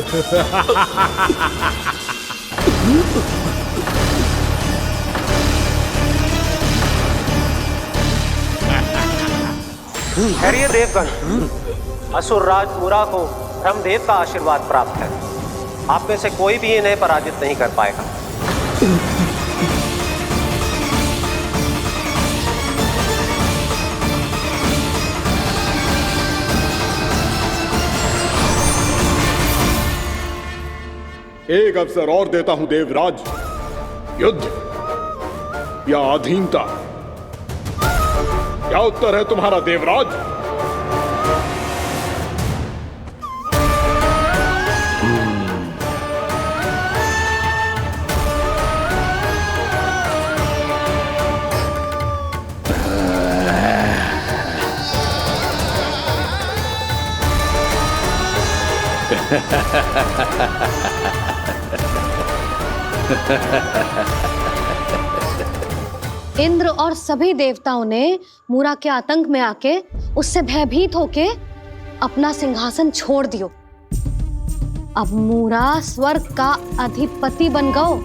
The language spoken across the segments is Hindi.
ठहरिए देवगण, असुर राज मूरा को ब्रह्मदेव का आशीर्वाद प्राप्त है। आप में से कोई भी इन्हें पराजित नहीं कर पाएगा। एक अवसर और देता हूं देवराज, युद्ध या अधीनता, क्या उत्तर है तुम्हारा देवराज? इंद्र और सभी देवताओं ने मूरा के आतंक में आके उससे भयभीत होके अपना सिंहासन छोड़ दियो। अब मूरा स्वर्ग का अधिपति बन गयो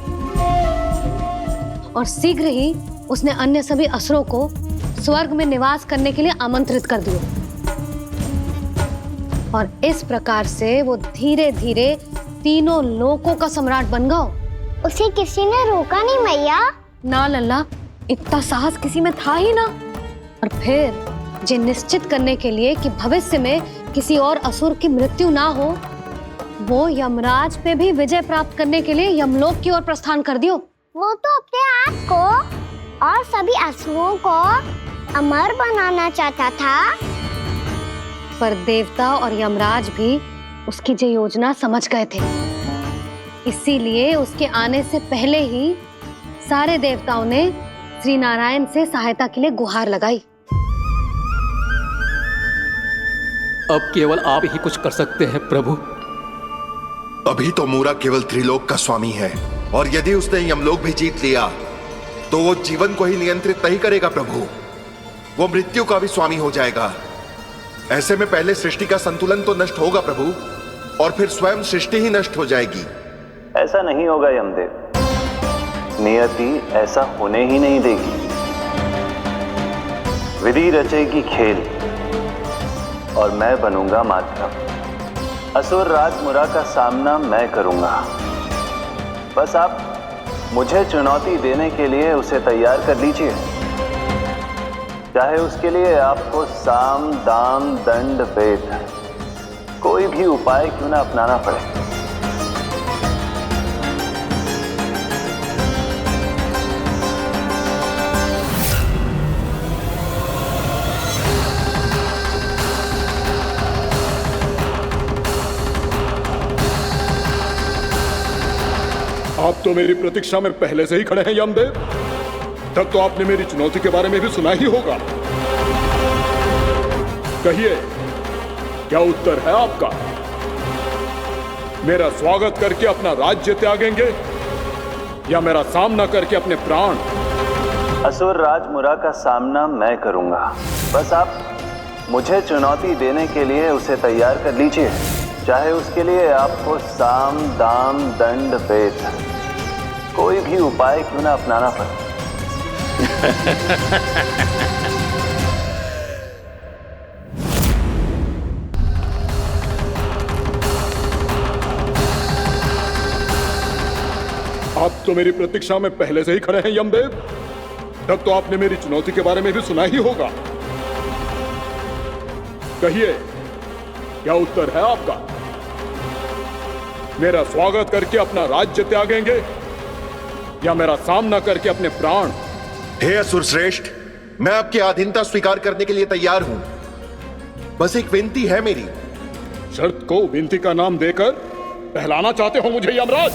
और शीघ्र ही उसने अन्य सभी असुरों को स्वर्ग में निवास करने के लिए आमंत्रित कर दियो। और इस प्रकार से वो धीरे धीरे तीनों लोकों का सम्राट बन गयो। उसे किसी ने रोका नहीं मैया? ना लल्ला, इतना साहस किसी में था ही ना। और फिर ये निश्चित करने के लिए कि भविष्य में किसी और असुर की मृत्यु ना हो, वो यमराज पे भी विजय प्राप्त करने के लिए यमलोक की ओर प्रस्थान कर दियो। वो तो अपने आप को और सभी असुरों को अमर बनाना चाहता था। पर देवता और यमराज भी उसकी ये योजना समझ गए थे। इसीलिए उसके आने से पहले ही सारे देवताओं ने श्री नारायण से सहायता के लिए गुहार लगाई। अब केवल आप ही कुछ कर सकते हैं प्रभु। अभी तो मूरा केवल त्रिलोक का स्वामी है, और यदि उसने यमलोक भी जीत लिया तो वो जीवन को ही नियंत्रित नहीं करेगा प्रभु, वो मृत्यु का भी स्वामी हो जाएगा। ऐसे में पहले सृष्टि का संतुलन तो नष्ट होगा प्रभु, और फिर स्वयं सृष्टि ही नष्ट हो जाएगी। ऐसा नहीं होगा यमदेव, नियति ऐसा होने ही नहीं देगी। विधि रचेगी खेल और मैं बनूंगा माध्यम। असुर राज मूरा का सामना मैं करूंगा। बस आप मुझे चुनौती देने के लिए उसे तैयार कर लीजिए, चाहे उसके लिए आपको साम दाम दंड भेद कोई भी उपाय क्यों ना अपनाना पड़े। आप तो मेरी प्रतीक्षा में पहले से ही खड़े हैं यमदेव। तब तो आपने मेरी चुनौती के बारे में भी सुना ही होगा। कहिए, क्या उत्तर है आपका? मेरा स्वागत करके अपना राज्य त्यागेंगे या मेरा सामना करके अपने प्राण? असुर राज मूरा का सामना मैं करूंगा। बस आप मुझे चुनौती देने के लिए उसे तैयार कर लीजिए, चाहे उसके लिए आपको साम दाम दंड भेद कोई भी उपाय क्यों ना अपनाना पड़े। आप तो मेरी प्रतीक्षा में पहले से ही खड़े हैं यमदेव। तब तो आपने मेरी चुनौती के बारे में भी सुना ही होगा। कहिए, क्या उत्तर है आपका? मेरा स्वागत करके अपना राज्य त्यागेंगे या मेरा सामना करके अपने प्राण? हे असुर श्रेष्ठ, मैं आपकी अधीनता स्वीकार करने के लिए तैयार हूं। बस एक विनती है मेरी। शर्त को विनती का नाम देकर पहलाना चाहते हो मुझे यमराज?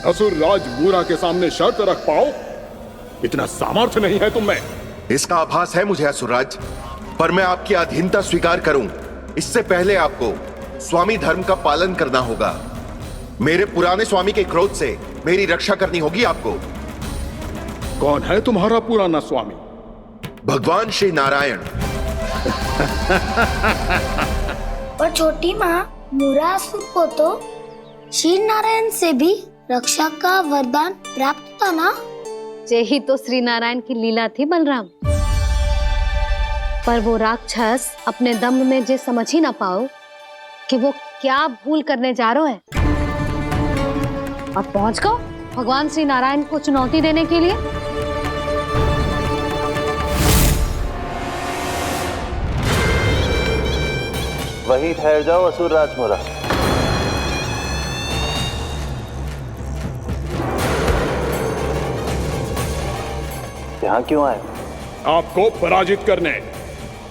असुर राज मूरा के सामने शर्त रख पाओ, इतना सामर्थ्य नहीं है तुम में। इसका आभास है मुझे असुरराज, पर मैं आपकी अधीनता स्वीकार करूं इससे पहले आपको स्वामी धर्म का पालन करना होगा। मेरे पुराने स्वामी के क्रोध से मेरी रक्षा करनी होगी आपको। कौन है तुम्हारा पुराना स्वामी? भगवान श्री नारायण। और छोटी माँ, मूरा असुर को तो श्री नारायण से भी रक्षा का वरदान प्राप्त था ना? यही तो श्री नारायण की लीला थी बलराम। पर वो राक्षस अपने दम में जे समझ ही ना पाओ कि वो क्या भूल करने जा रहा है, और पहुंच गो भगवान श्री नारायण को चुनौती देने के लिए। वहीं ठहर जाओ असुर राज मुरा। यहाँ क्यों आए? आपको पराजित करने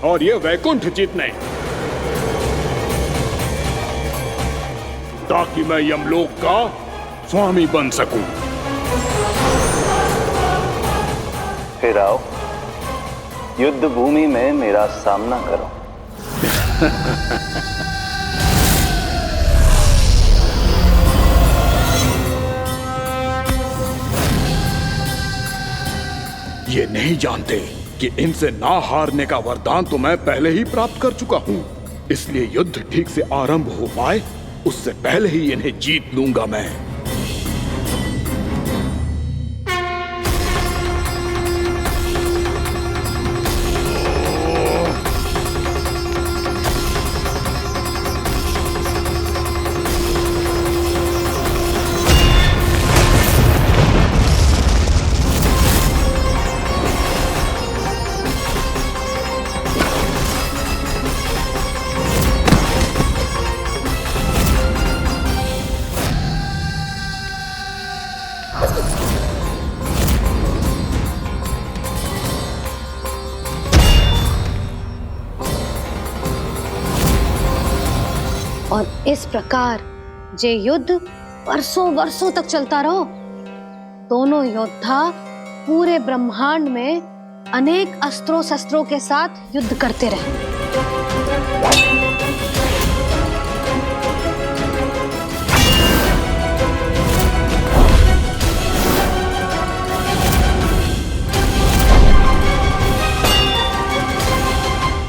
और ये वैकुंठ जीतने, ताकि मैं यमलोक का स्वामी बन सकूं। फिर आओ, युद्ध भूमि में मेरा सामना करो। ये नहीं जानते कि इनसे ना हारने का वरदान तो मैं पहले ही प्राप्त कर चुका हूं, इसलिए युद्ध ठीक से आरंभ हो पाए उससे पहले ही इन्हें जीत लूंगा मैं। और इस प्रकार ये युद्ध वर्षों वर्षों तक चलता रहो। दोनों योद्धा पूरे ब्रह्मांड में अनेक अस्त्रों शस्त्रों के साथ युद्ध करते रहे।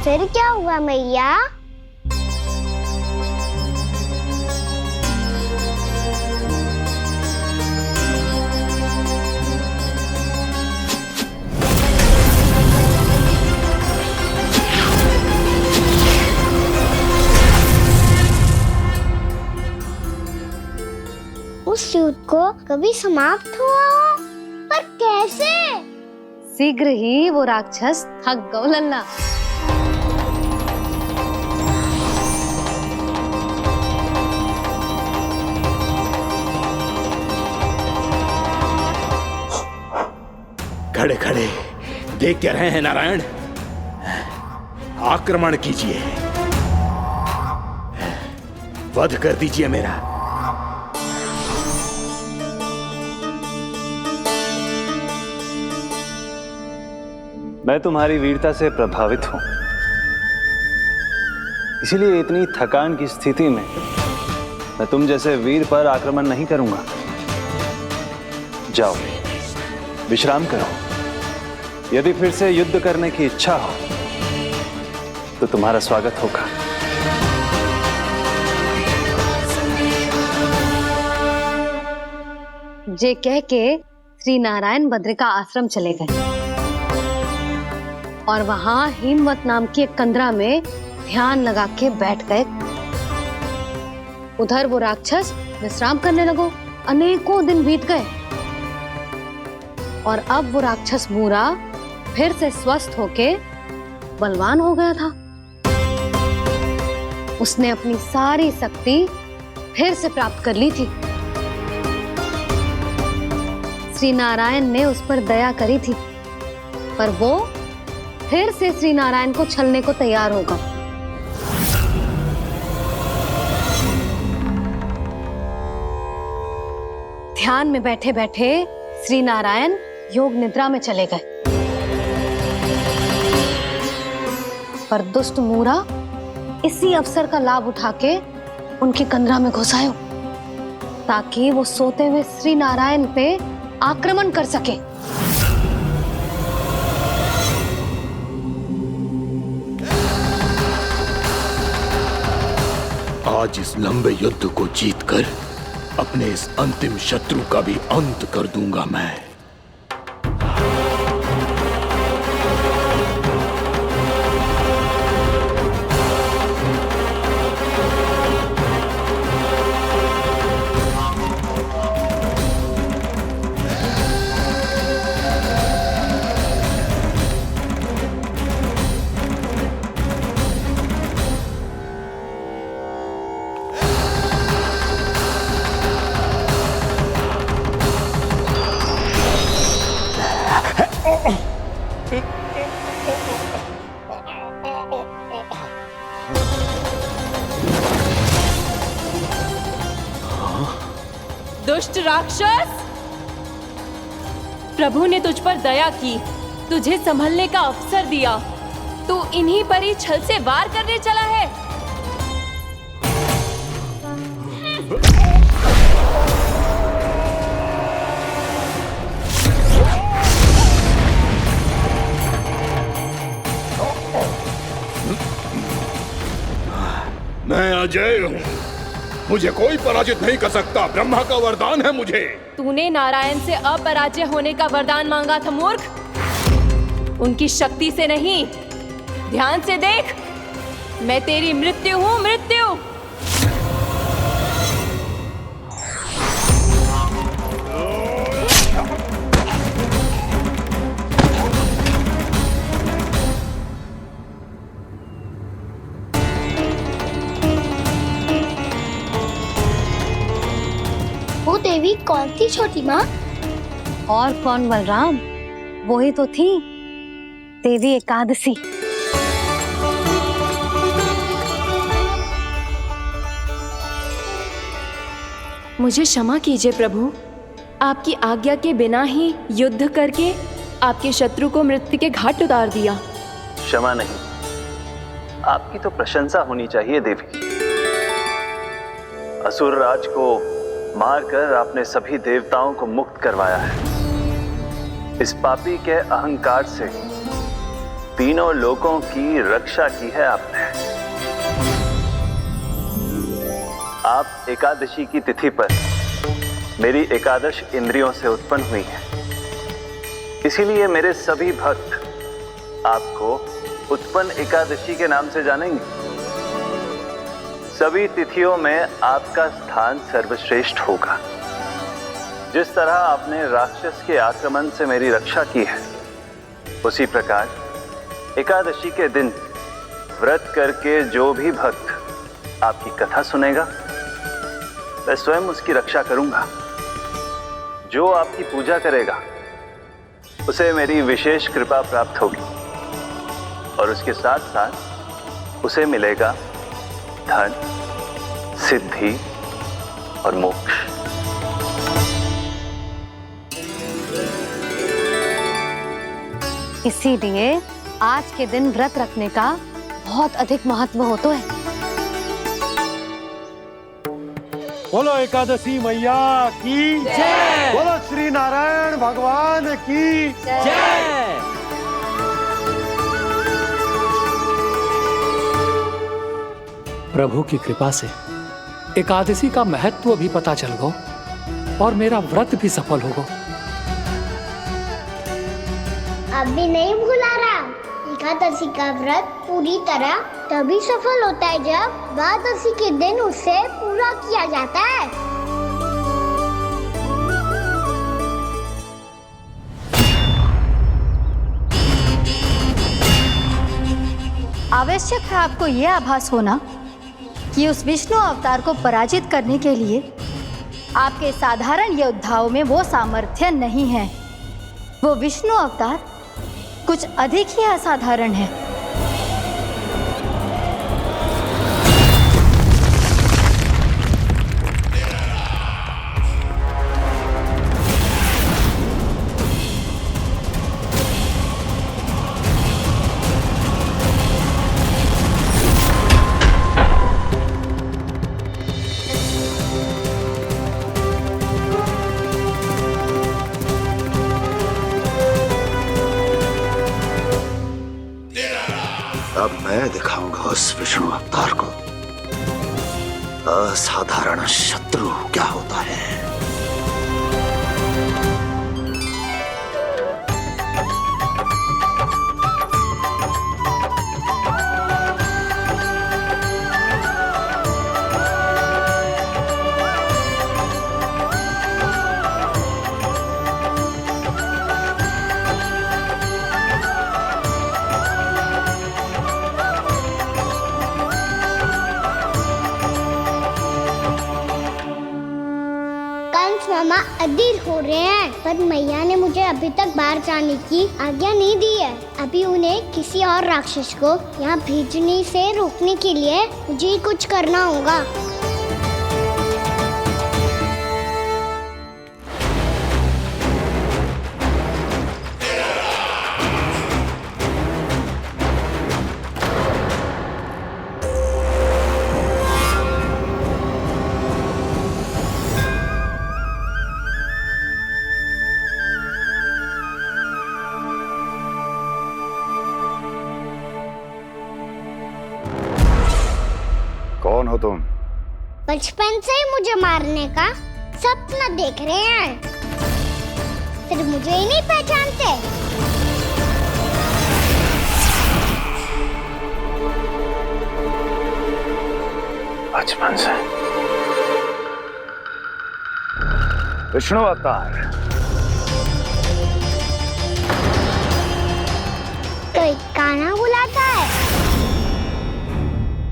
फिर क्या हुआ मैया? उस युद्ध को कभी समाप्त हुआ हो, पर कैसे? शीघ्र ही वो राक्षस थक गौ लल्ला। खड़े खड़े देख क्या रहे हैं नारायण? आक्रमण कीजिए, वध कर दीजिए मेरा। मैं तुम्हारी वीरता से प्रभावित हूं, इसीलिए इतनी थकान की स्थिति में मैं तुम जैसे वीर पर आक्रमण नहीं करूंगा। जाओ विश्राम करो। यदि फिर से युद्ध करने की इच्छा हो तो तुम्हारा स्वागत होगा। जे कह के श्री नारायण बद्रिका आश्रम चले गए और वहां हिमवत नाम की एक कंदरा में ध्यान लगा के बैठ गए। उधर वो राक्षस विश्राम करने लगो। अनेकों दिन बीत गए और अब वो राक्षस मूरा फिर से स्वस्थ होके बलवान हो गया था। उसने अपनी सारी शक्ति फिर से प्राप्त कर ली थी। श्री नारायण ने उस पर दया करी थी, पर वो फिर से श्री नारायण को छलने को तैयार होगा। ध्यान में बैठे बैठे श्री नारायण योग निद्रा में चले गए, पर दुष्ट मूरा इसी अवसर का लाभ उठा के उनकी कंदरा में घुस आयो, ताकि वो सोते हुए श्री नारायण पे आक्रमण कर सके। आज इस लंबे युद्ध को जीतकर अपने इस अंतिम शत्रु का भी अंत कर दूंगा मैं। दुष्ट राक्षस, प्रभु ने तुझ पर दया की, तुझे संभलने का अवसर दिया। तू इन्हीं पर ही छल से वार करने चला है। मैं अजय हूँ, मुझे कोई पराजित नहीं कर सकता। ब्रह्मा का वरदान है मुझे। तूने नारायण से अपराजय होने का वरदान मांगा था मूर्ख, उनकी शक्ति से नहीं। ध्यान से देख, मैं तेरी मृत्यु हूँ, मृत्यु। वो देवी कौन थी छोटी माँ? और कौन बलराम, वही तो थी देवी एकादशी। मुझे क्षमा कीजिए प्रभु, आपकी आज्ञा के बिना ही युद्ध करके आपके शत्रु को मृत्यु के घाट उतार दिया। क्षमा नहीं, आपकी तो प्रशंसा होनी चाहिए देवी। असुर राज को मारकर आपने सभी देवताओं को मुक्त करवाया है। इस पापी के अहंकार से तीनों लोकों की रक्षा की है आपने। आप एकादशी की तिथि पर मेरी एकादश इंद्रियों से उत्पन्न हुई हैं। इसीलिए मेरे सभी भक्त आपको उत्पन्न एकादशी के नाम से जानेंगे। सभी तिथियों में आपका स्थान सर्वश्रेष्ठ होगा। जिस तरह आपने राक्षस के आक्रमण से मेरी रक्षा की है, उसी प्रकार एकादशी के दिन व्रत करके जो भी भक्त आपकी कथा सुनेगा, मैं स्वयं उसकी रक्षा करूंगा। जो आपकी पूजा करेगा, उसे मेरी विशेष कृपा प्राप्त होगी और उसके साथ साथ उसे मिलेगा धन, सिद्धि और मोक्ष। इसीलिए आज के दिन व्रत रखने का बहुत अधिक महत्व होता है। बोलो एकादशी मैया की जय। बोलो श्री नारायण भगवान की जय। प्रभु की कृपा से एकादशी का महत्व भी पता चल गो और मेरा व्रत भी सफल होगा। अब भी नहीं भूला राम, एकादशी का व्रत पूरी तरह तभी सफल होता है जब द्वादशी के दिन उसे पूरा किया जाता है। आवश्यक है आपको यह आभास होना कि उस विष्णु अवतार को पराजित करने के लिए आपके साधारण योद्धाओं में वो सामर्थ्य नहीं है। वो विष्णु अवतार कुछ अधिक ही असाधारण है। अब मैं दिखाऊंगा उस विष्णु अवतार को असाधारण शत्रु क्या होता है। मामा अधीर हो रहे हैं, पर मैया ने मुझे अभी तक बाहर जाने की आज्ञा नहीं दी है। अभी उन्हें किसी और राक्षस को यहाँ भेजने से रोकने के लिए मुझे ही कुछ करना होगा। कौन हो तुम? बचपन से ही मुझे मारने का सपना देख रहे हैं, सिर्फ मुझे ही नहीं पहचानते। बचपन से विष्णु अवतार। कोई कान्हा बुलाता है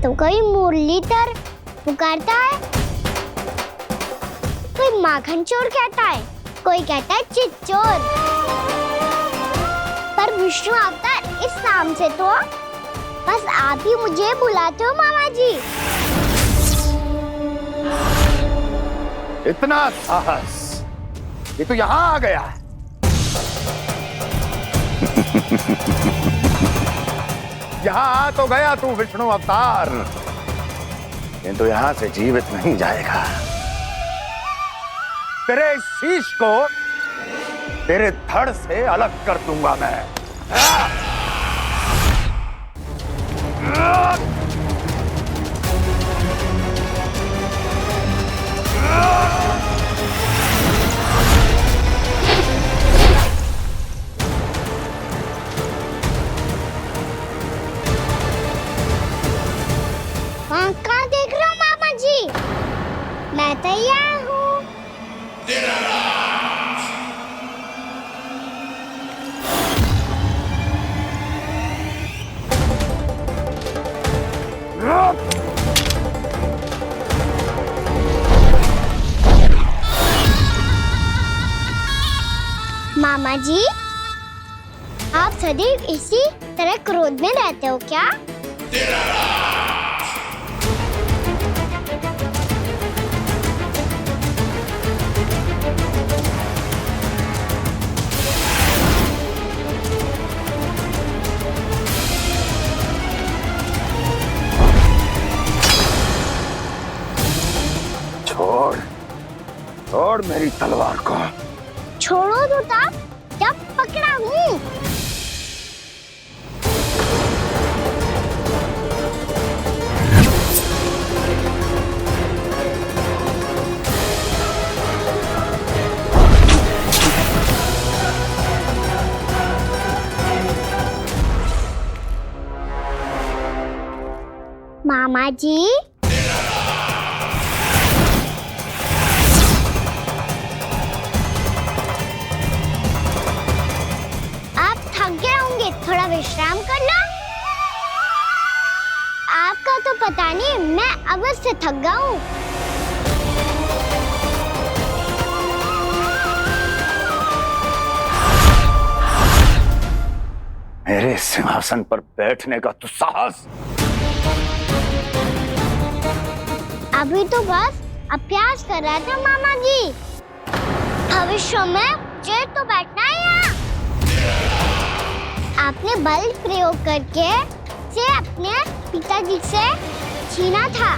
तो कोई मुरलीधर पुकारता है, कोई माखन चोर कहता है, कोई कहता है चिच्चोर। पर विष्णु अवतार इस नाम से तो बस आप ही मुझे बुलाते हो मामा जी। इतना साहस ये तो यहाँ आ गया है। यहाँ आ तो गया तू विष्णु अवतार, किंतु यहाँ से जीवित नहीं जाएगा। तेरे शीश को तेरे धड़ से अलग कर दूंगा मैं। कहाँ देख रहे हो मामा जी? मैं तैयार हूँ। मामा जी, आप सदैव इसी तरह क्रोध में रहते हो क्या? छोड़ छोड़ मेरी तलवार को। छोड़ो तो तब जब पकड़ा हूँ। मामा जी, थोड़ा विश्राम कर लो। आपका तो पता नहीं, मैं अवश्य थक गया हूँ। मेरे सिंहासन पर बैठने का तू साहस? अभी तो बस अभ्यास कर रहा था मामा जी। भविष्य में मुझे तो बैठना है यहाँ। आपने बल प्रयोग करके से अपने पिताजी से छीना था,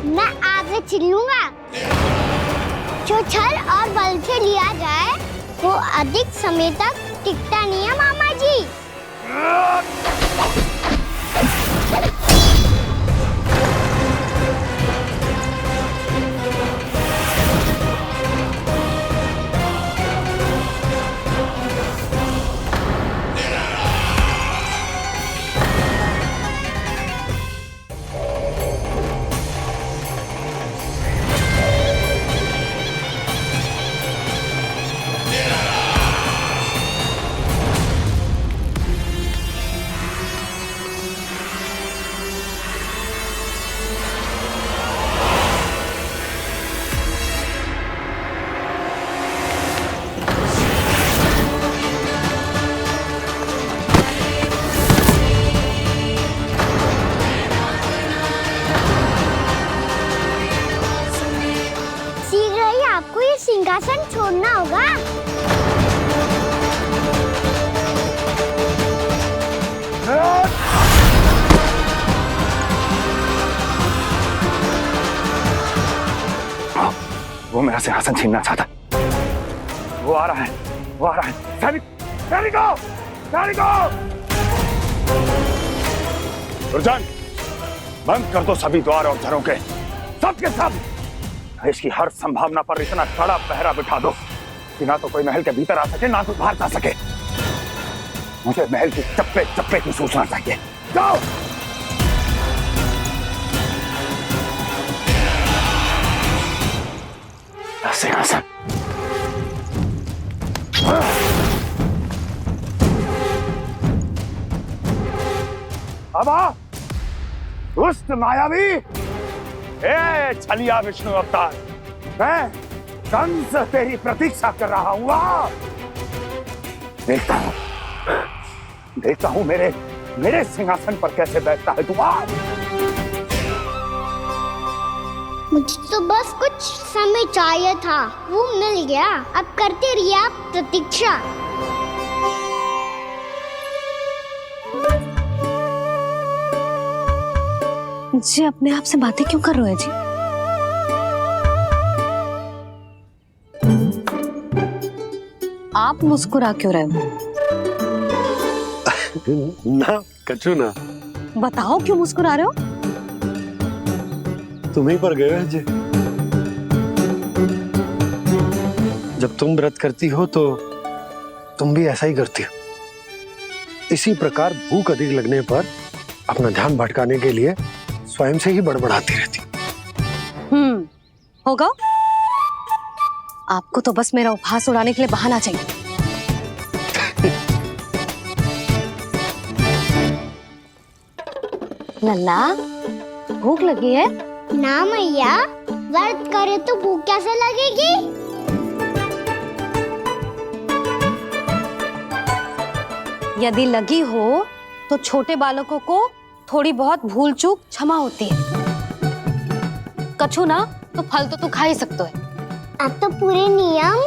मैं आज छीन लूंगा। जो छल और बल से लिया जाए वो अधिक समय तक टिकता नहीं है मामा जी। सिंहासन छोड़ना होगा। वो मेरा सिंहासन छीनना चाहता। वो आ रहा है, वो आ रहा है। सैनिकों! दुर्जन, बंद कर दो सभी द्वार और झरोखे, सब के सब। इसकी हर संभावना पर इतना कड़ा पहरा बिठा दो कि ना तो कोई महल के भीतर आ सके, ना तो बाहर जा सके। मुझे महल की चप्पे चप्पे की सूचना चाहिए। जाओ। सिंहासन। अब आ, दुष्ट मायावी, ए छलिया विष्णु अवतार, मैं कंस तेरी प्रतीक्षा कर रहा हूं। देखता हूं मेरे सिंहासन पर कैसे बैठता है तू। मुझे तो बस कुछ समय चाहिए था, वो मिल गया। अब करते रहिए आप प्रतीक्षा। जी अपने आप से बातें क्यों कर रहे हो जी? आप मुस्कुरा क्यों रहे हो? ना कछु ना। बताओ क्यों मुस्कुरा रहे हो? तुम्हीं पर गए हैं जी। जब तुम व्रत करती हो तो तुम भी ऐसा ही करती हो। इसी प्रकार भूख अधिक लगने पर अपना ध्यान भटकाने के लिए स्वयं से ही बड़बड़ाती रहती। होगा। आपको तो बस मेरा उपहास उड़ाने के लिए बहाना चाहिए। लल्ला, भूख लगी है? ना मैया, व्रत करे तो भूख कैसे लगेगी? यदि लगी हो तो छोटे बालकों को थोड़ी बहुत भूल चूक क्षमा होती है। कछु ना तो फल तो तू खा ही सकते है। अब तो पूरे नियम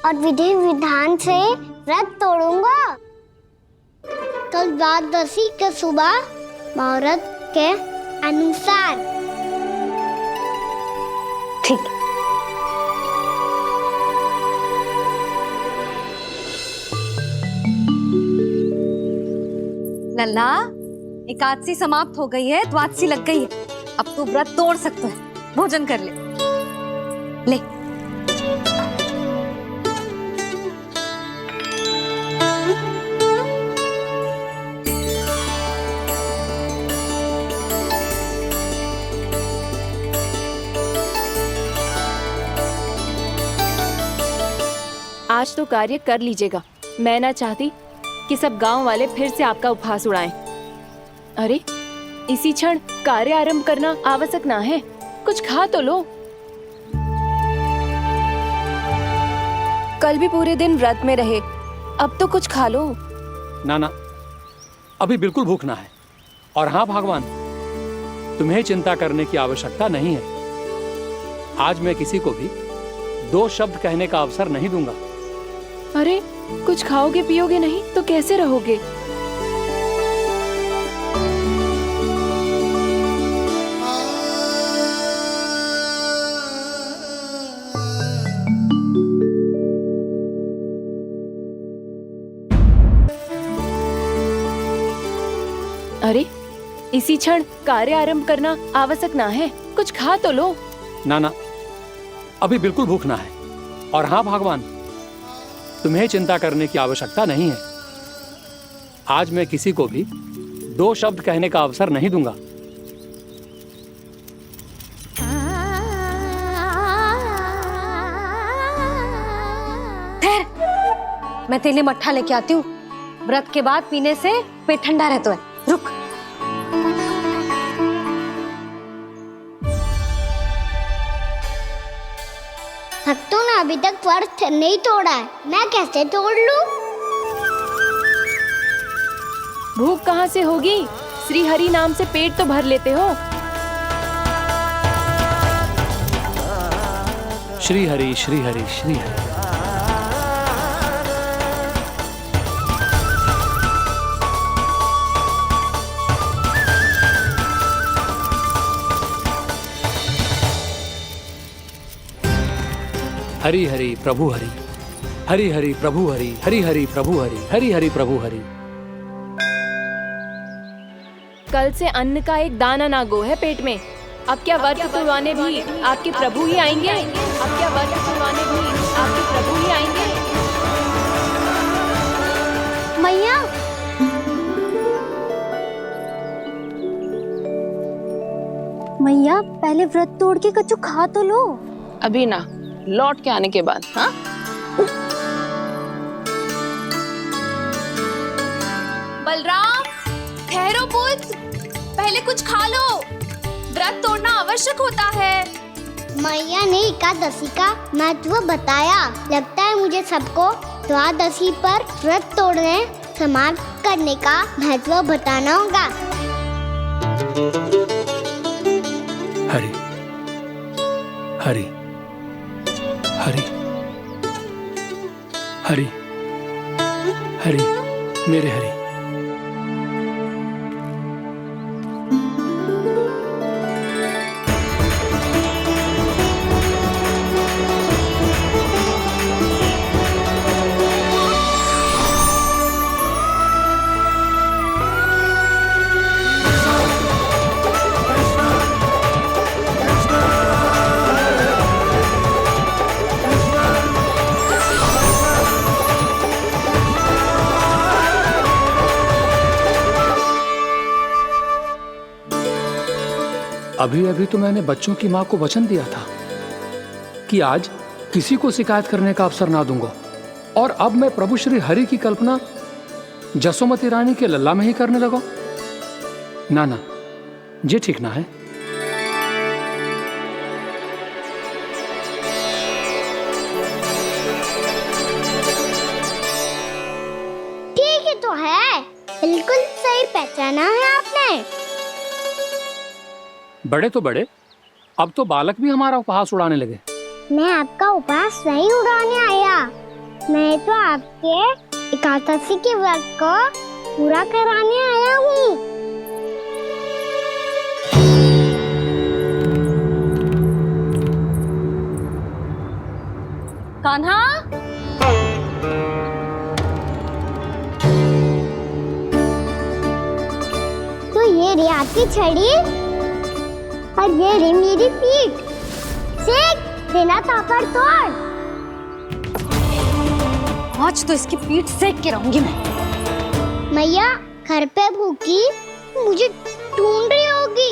और विधि विधान से व्रत तोड़ूंगा। कल द्वादशी के सुबह मुहूर्त के अनुसार। ठीक। लल्ला, एकादशी समाप्त हो गई है, द्वादशी लग गई है। अब तू व्रत तोड़ सकते है। भोजन कर ले। ले। आज तो कार्य कर लीजिएगा। मैं ना चाहती कि सब गांव वाले फिर से आपका उपहास उड़ाएं। अरे, इसी क्षण कार्य आरंभ करना आवश्यक ना है। कुछ खा तो लो। कल भी पूरे दिन व्रत में रहे, अब तो कुछ खा लो। ना, अभी बिल्कुल भूख ना है। और हाँ भगवान, तुम्हें चिंता करने की आवश्यकता नहीं है। आज मैं किसी को भी 2 शब्द कहने का अवसर नहीं दूंगा। अरे, कुछ खाओगे पियोगे नहीं तो कैसे रहोगे? अरे, इसी क्षण कार्य आरंभ करना आवश्यक ना है। कुछ खा तो लो। ना, अभी बिल्कुल भूख ना है। और हाँ भगवान, तुम्हें चिंता करने की आवश्यकता नहीं है। आज मैं किसी को भी 2 शब्द कहने का अवसर नहीं दूंगा। मैं तेरे लिए मट्ठा लेके आती हूँ। व्रत के बाद पीने से पेट ठंडा रहता है। रुक। भक्तों ने अभी तक व्रत नहीं तोड़ा है, मैं कैसे तोड़ लूं? भूख कहाँ से होगी? श्री हरि नाम से पेट तो भर लेते हो। श्री हरि श्री हरि श्री हरि। हरि हरि प्रभु हरि, हरि हरि प्रभु हरि, हरि हरि प्रभु हरि, हरि हरि प्रभु हरि। कल से अन्न का एक दाना ना गो है पेट में। अब क्या व्रत तुड़वाने भी आपके प्रभु ही आएंगे? अब क्या व्रत तुड़वाने भी आपके प्रभु ही आएंगे? मैया, मैया पहले व्रत तोड़ के कच्चू खा तो लो। अभी ना, लौट के आने के बाद। हाँ, बलराम ठहरो पुत्र, पहले कुछ खा लो, व्रत तोड़ना आवश्यक होता है। मैया ने एकादशी का महत्व बताया। लगता है मुझे सबको द्वादशी पर व्रत तोड़ने समाप्त करने का महत्व बताना होगा। हरि हरि हरि हरि हरि, मेरे हरि। अभी अभी तो मैंने बच्चों की मां को वचन दिया था कि आज किसी को शिकायत करने का अवसर ना दूंगा, और अब मैं प्रभु श्री हरि की कल्पना जसोमती रानी के लल्ला में ही करने लगा। ना ना, ये ठीक ना है। ठीक ही तो है, बिल्कुल सही पहचाना है आपने। बड़े तो बड़े, अब तो बालक भी हमारा उपहास उड़ाने लगे। मैं आपका उपहास नहीं उड़ाने आया, मैं तो आपके एकादशी के व्रत को पूरा कराने आया हूँ। कान्हा, तो ये रे आपकी छड़ी और ये रे मेरी पीठ। सेक देना तापड़ तोड़। आज तो इसकी पीठ सेक के रहूंगी मैं। मैया घर पे भूखी मुझे ढूंढ रही होगी।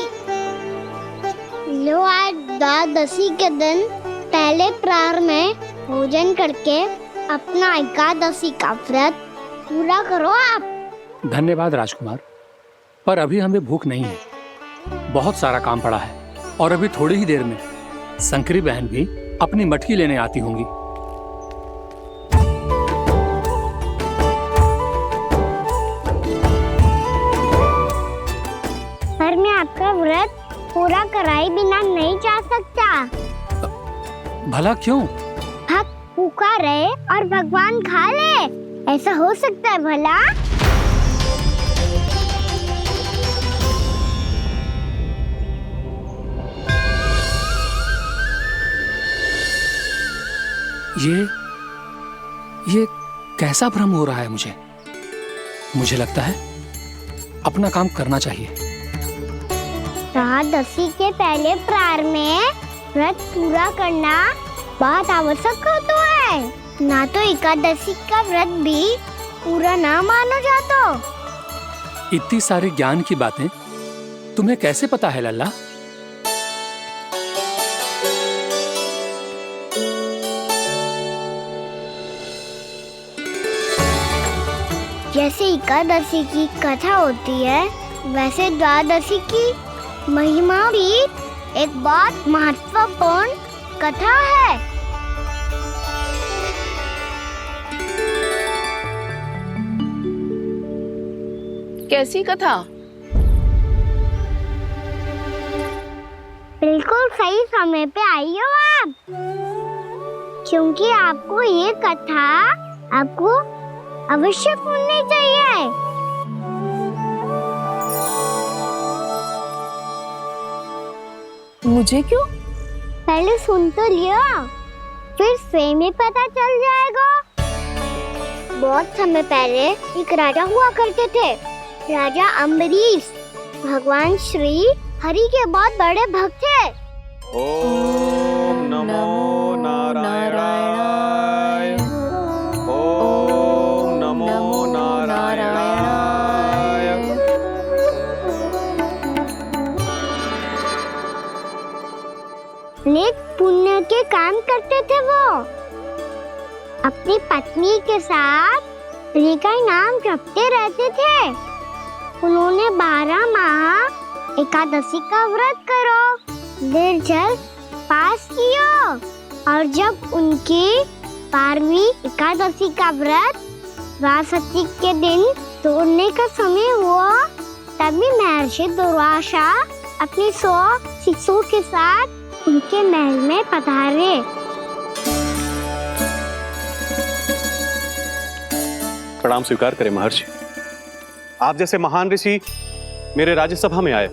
लो, आज द्वादशी के दिन पहले प्रहर में भोजन करके अपना एकादशी का व्रत पूरा करो आप। धन्यवाद राजकुमार, पर अभी हमें भूख नहीं है। बहुत सारा काम पड़ा है, और अभी थोड़ी ही देर में शंकरी बहन भी अपनी मटकी लेने आती होंगी। पर मैं आपका व्रत पूरा कराए बिना नहीं जा सकता। भला क्यों? भक्त भूखा रहे और भगवान खा ले, ऐसा हो सकता है भला? ये कैसा भ्रम हो रहा है मुझे? मुझे लगता है अपना काम करना चाहिए। द्वादशी के पहले प्रहर में व्रत पूरा करना बहुत आवश्यक होता है। ना तो एकादशी का व्रत भी पूरा ना माना जाता। इतनी सारी ज्ञान की बातें तुम्हें कैसे पता है लल्ला? जैसे एकादशी की कथा होती है, वैसे द्वादशी की महिमा भी एक बहुत महत्वपूर्ण कथा है। कैसी कथा? बिल्कुल सही समय पे आई हो आप। क्योंकि आपको ये कथा आपको अवश्य सुननी चाहिए। मुझे क्यों? पहले सुन तो लिया, फिर स्वयं ही पता चल जाएगा। बहुत समय पहले एक राजा हुआ करते थे, राजा अम्बरीश। भगवान श्री हरि के बहुत बड़े भक्त थे। ओम नमो नारायणाय। ओम नमो नारायणाय। नेक पुण्य के काम करते थे वो। अपनी पत्नी के साथ हरि का नाम जपते रहते थे। उन्होंने 12 माह एकादशी का व्रत करो निर्जल पास किया, और जब उनकी 12वीं एकादशी का व्रत वासंती के दिन तोड़ने का समय हुआ, तभी महर्षि दुर्वासा अपनी 100 शिष्यों के साथ उनके महल में पधारे। प्रणाम स्वीकार करें महर्षि। आप जैसे महान ऋषि मेरे राज्यसभा में आए,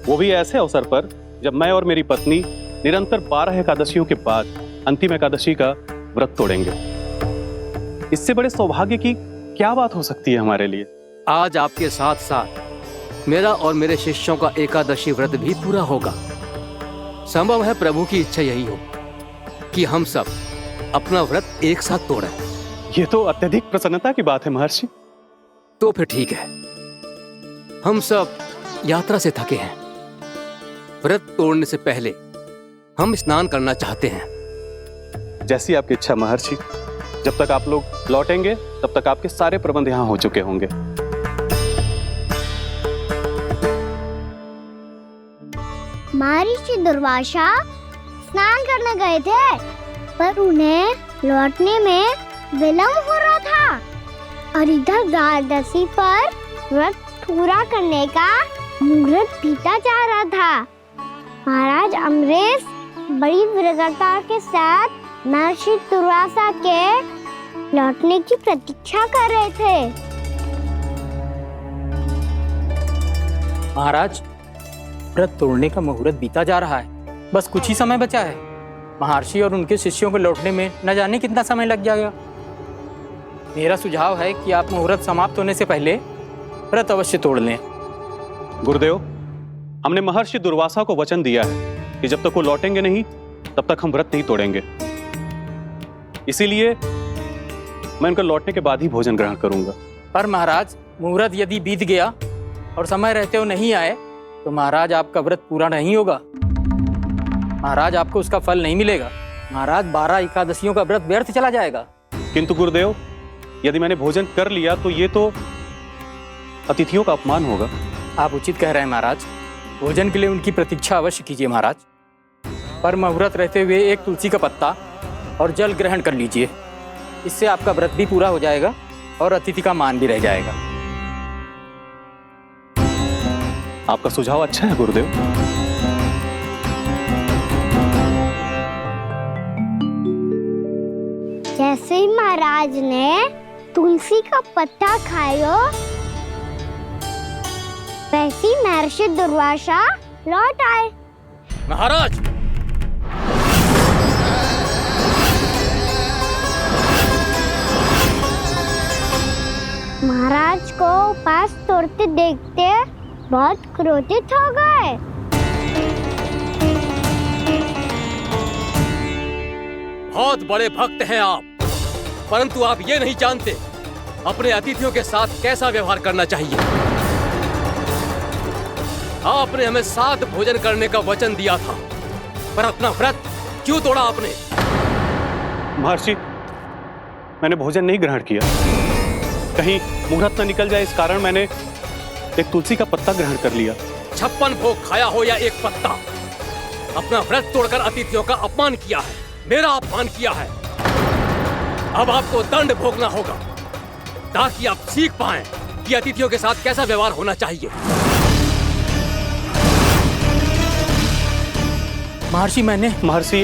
वो भी ऐसे अवसर पर जब मैं और मेरी पत्नी निरंतर 12 एकादशियों के बाद अंतिम एकादशी का व्रत तोड़ेंगे। इससे बड़े सौभाग्य की क्या बात हो सकती है हमारे लिए। आज आपके साथ साथ मेरा और मेरे शिष्यों का एकादशी व्रत भी पूरा होगा। संभव है प्रभु की इच्छा यही हो कि हम सब अपना व्रत एक साथ तोड़ें। ये तो अत्यधिक प्रसन्नता की बात है महर्षि। तो फिर ठीक है, हम सब यात्रा से थके हैं। व्रत तोड़ने से पहले हम स्नान करना चाहते हैं। जैसी आपकी इच्छा महर्षि। जब तक आप लोग लौटेंगे तब तक आपके सारे प्रबंध यहाँ हो चुके होंगे। महर्षि दुर्वासा स्नान करने गए थे, पर उन्हें लौटने में विलंब हो रहा था, और इधर द्वादशी पर व्रत पूरा करने का मुहूर्त बीता जा रहा था। महाराज अम्बरीश बड़ी विरगता के साथ महर्षि दुर्वासा के लौटने की प्रतीक्षा कर रहे थे। महाराज, व्रत तोड़ने का मुहूर्त बीता जा रहा है। बस कुछ ही समय बचा है। महर्षि और उनके शिष्यों को लौटने में न जाने कितना समय लग जाएगा। मेरा सुझाव है कि आप मुहूर्त समाप्त होने से पहले व्रत अवश्य तोड़ लें। गुरुदेव, हमने महर्षि दुर्वासा को वचन दिया है कि जब तक वो लौटेंगे नहीं तब तक हम व्रत नहीं तोड़ेंगे। इसीलिए मैं उनके लौटने के बाद ही भोजन ग्रहण करूंगा। पर महाराज, मुहूर्त यदि बीत गया और समय रहते हुए नहीं आए तो महाराज आपका व्रत पूरा नहीं होगा। महाराज, आपको उसका फल नहीं मिलेगा। महाराज, 12 एकादशियों का व्रत व्यर्थ चला जाएगा। किंतु गुरुदेव, यदि मैंने भोजन कर लिया तो ये तो अतिथियों का अपमान होगा। आप उचित कह रहे हैं महाराज। भोजन के लिए उनकी प्रतीक्षा अवश्य कीजिए महाराज। पर मुहूर्त रहते हुए एक तुलसी का पत्ता और जल ग्रहण कर लीजिए। इससे आपका व्रत भी पूरा हो जाएगा और अतिथि का मान भी रह जाएगा। आपका सुझाव अच्छा है गुरुदेव। जैसे ही महाराज ने तुलसी का पत्ता खाया, वैसे ही महर्षि दुर्वासा लौट आए। महाराज, महाराज को उपास तोड़ते देखते बहुत क्रोधित हो गए। बहुत बड़े भक्त हैं आप, परंतु आप ये नहीं जानते अपने अतिथियों के साथ कैसा व्यवहार करना चाहिए। आपने हमें साथ भोजन करने का वचन दिया था, पर अपना व्रत क्यों तोड़ा आपने? महर्षि, मैंने भोजन नहीं ग्रहण किया। कहीं मुहूर्त न निकल जाए इस कारण मैंने एक तुलसी का पत्ता ग्रहण कर लिया। 56 भोग खाया हो या एक पत्ता, अपना व्रत तोड़कर अतिथियों का अपमान किया है, मेरा अपमान किया है। अब आपको दंड भोगना होगा ताकि आप सीख पाएं कि अतिथियों के साथ कैसा व्यवहार होना चाहिए। महर्षि,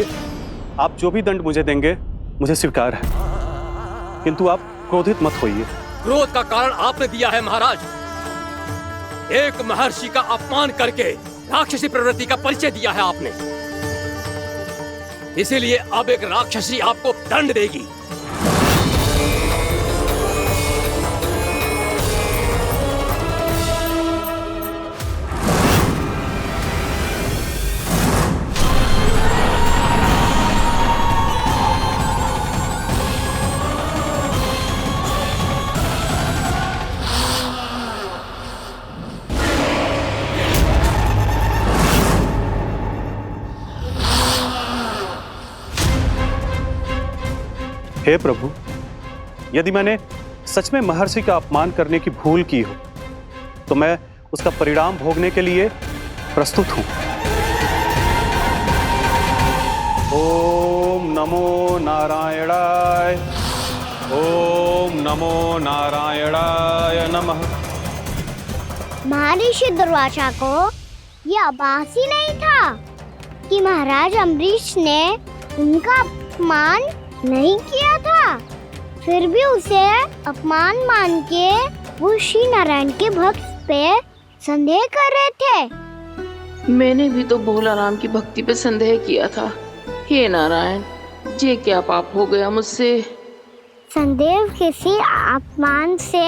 आप जो भी दंड मुझे देंगे मुझे स्वीकार है, किंतु आप क्रोधित मत होइए। क्रोध का कारण आपने दिया है महाराज। एक महर्षि का अपमान करके राक्षसी प्रवृत्ति का परिचय दिया है आपने, इसीलिए अब एक राक्षसी आपको दंड देगी। हे प्रभु, यदि मैंने सच में महर्षि का अपमान करने की भूल की हो तो मैं उसका परिणाम भोगने के लिए प्रस्तुत हूं। ओम नमो नारायणाय, ओम नमो नारायणाय नमः। महर्षि दुर्वासा को यह आभास ही नहीं था कि महाराज अम्बरीश ने उनका अपमान नहीं किया था, फिर भी उसे अपमान मान के वो श्री नारायण के भक्त पे संदेह कर रहे थे। मैंने भी तो भोला राम की भक्ति पे संदेह किया था। हे नारायण, ये क्या पाप हो गया मुझसे। संदेह किसी अपमान से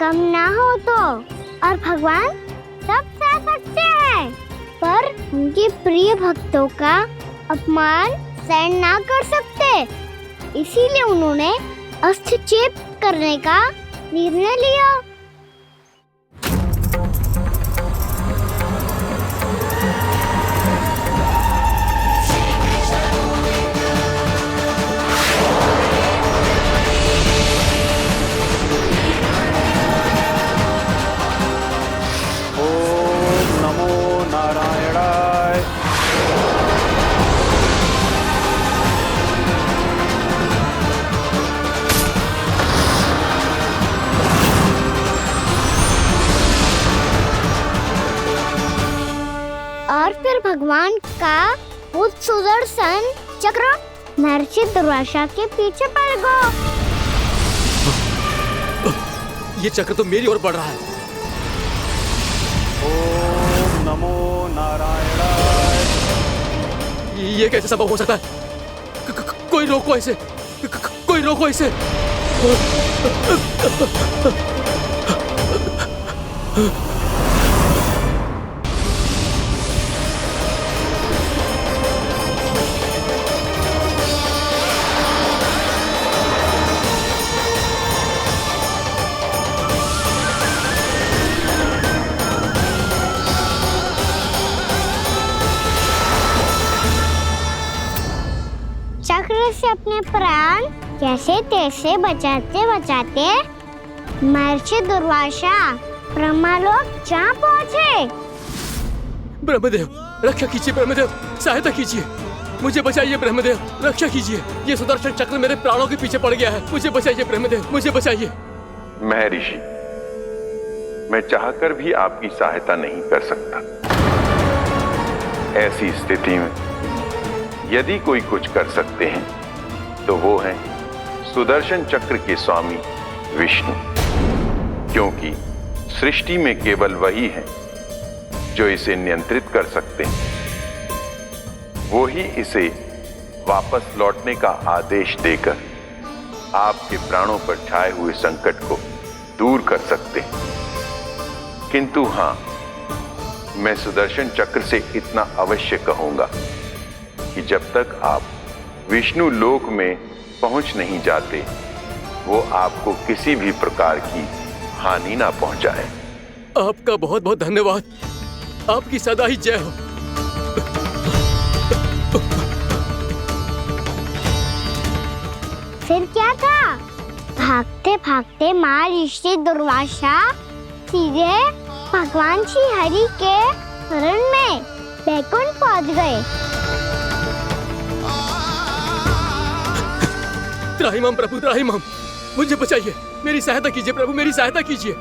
कम ना हो तो, और भगवान सब सह सकते हैं, पर उनके प्रिय भक्तों का अपमान सहन ना कर सकते, इसीलिए उन्होंने अस्त्रक्षेप करने का निर्णय लिया। ओम नमो नारायणाय। और फिर भगवान का वो सुदर्शन चक्र महर्षि दुर्वासा के पीछे पड़ गया। ये चक्र तो मेरी ओर बढ़ रहा है। ओम नमो नारायणाय। ये कैसे संभव हो सकता है? कोई रोको इसे, कोई रोको इसे। चक्र से अपने प्राण कैसे तैसे बचाते बचाते महर्षि दुर्वासा ब्रह्मलोक जा पहुँचे। ब्रह्मदेव रक्षा कीजिए, ब्रह्मदेव सहायता कीजिए, मुझे बचाइए ब्रह्मदेव, रक्षा कीजिए। ये सुदर्शन चक्र मेरे प्राणों के पीछे पड़ गया है, मुझे बचाइए ब्रह्मदेव, मुझे बचाइए। महर्षि, मैं चाहकर भी आपकी सहायता नहीं कर सकता। ऐसी स्थिति में यदि कोई कुछ कर सकते हैं तो वो हैं सुदर्शन चक्र के स्वामी विष्णु, क्योंकि सृष्टि में केवल वही है जो इसे नियंत्रित कर सकते हैं। वो ही इसे वापस लौटने का आदेश देकर आपके प्राणों पर छाए हुए संकट को दूर कर सकते हैं। किंतु हां, मैं सुदर्शन चक्र से इतना अवश्य कहूंगा कि जब तक आप विष्णु लोक में पहुंच नहीं जाते, वो आपको किसी भी प्रकार की हानि ना पहुंचाए। आपका बहुत बहुत धन्यवाद, आपकी सदा ही जय हो। फिर क्या था? भागते भागते महर्षि दुर्वासा सीधे भगवान श्री हरि के शरण में बैकुंठ पहुंच गए। त्राहिमाम प्रभु, त्राहिमाम, मुझे बचाइए, मेरी सहायता कीजिए प्रभु, मेरी सहायता कीजिए।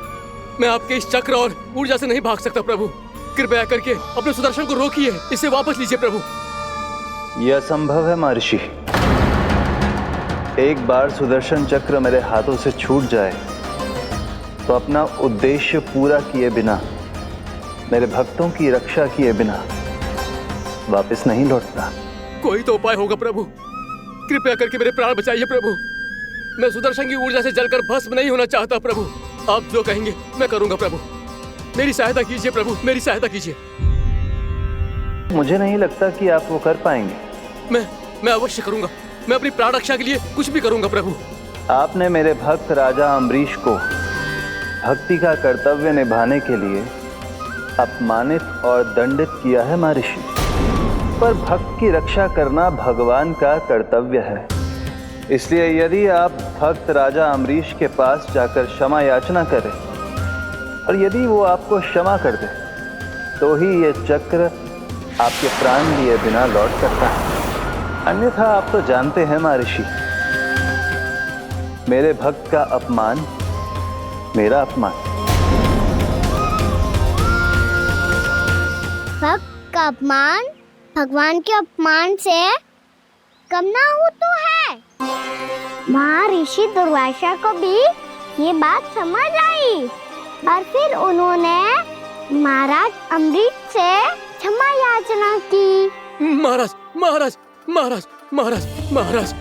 मैं आपके इस चक्र और ऊर्जा से नहीं भाग सकता प्रभु, कृपया करके अपने सुदर्शन को रोकिए, इसे वापस लीजिए प्रभु। यह असंभव है महर्षि। एक बार सुदर्शन चक्र मेरे हाथों से छूट जाए तो अपना उद्देश्य पूरा किए बिना, मेरे भक्तों की रक्षा किए बिना वापस नहीं लौटता। कोई तो उपाय होगा प्रभु, कृपया करके मेरे प्राण बचाइए प्रभु। मैं सुदर्शन की ऊर्जा से जलकर भस्म नहीं होना चाहता प्रभु। आप जो कहेंगे मैं करूंगा प्रभु। मेरी सहायता कीजिए प्रभु, मेरी सहायता कीजिए। मुझे नहीं लगता कि आप वो कर पाएंगे। मैं अवश्य करूंगा। मैं अपनी प्राण रक्षा के लिए कुछ भी करूंगा प्रभु। आपने मेरे भक्त राजा अम्बरीश को भक्ति का कर्तव्य निभाने के लिए अपमानित और दंडित किया है महर्षि, पर भक्त की रक्षा करना भगवान का कर्तव्य है। इसलिए यदि आप भक्त राजा अम्बरीश के पास जाकर क्षमा याचना करें और यदि वो आपको क्षमा कर दे तो ही ये चक्र आपके प्राण लिए बिना लौट सकता है। अन्यथा आप तो जानते हैं महर्षि, मेरे भक्त का अपमान मेरा अपमान। भक्त का अपमान भगवान के अपमान से कम ना हो तो है। महर्षि दुर्वासा को भी ये बात समझ आई और फिर उन्होंने महाराज अम्बरीश से क्षमा याचना की। महाराज महाराज महाराज महाराज महाराज,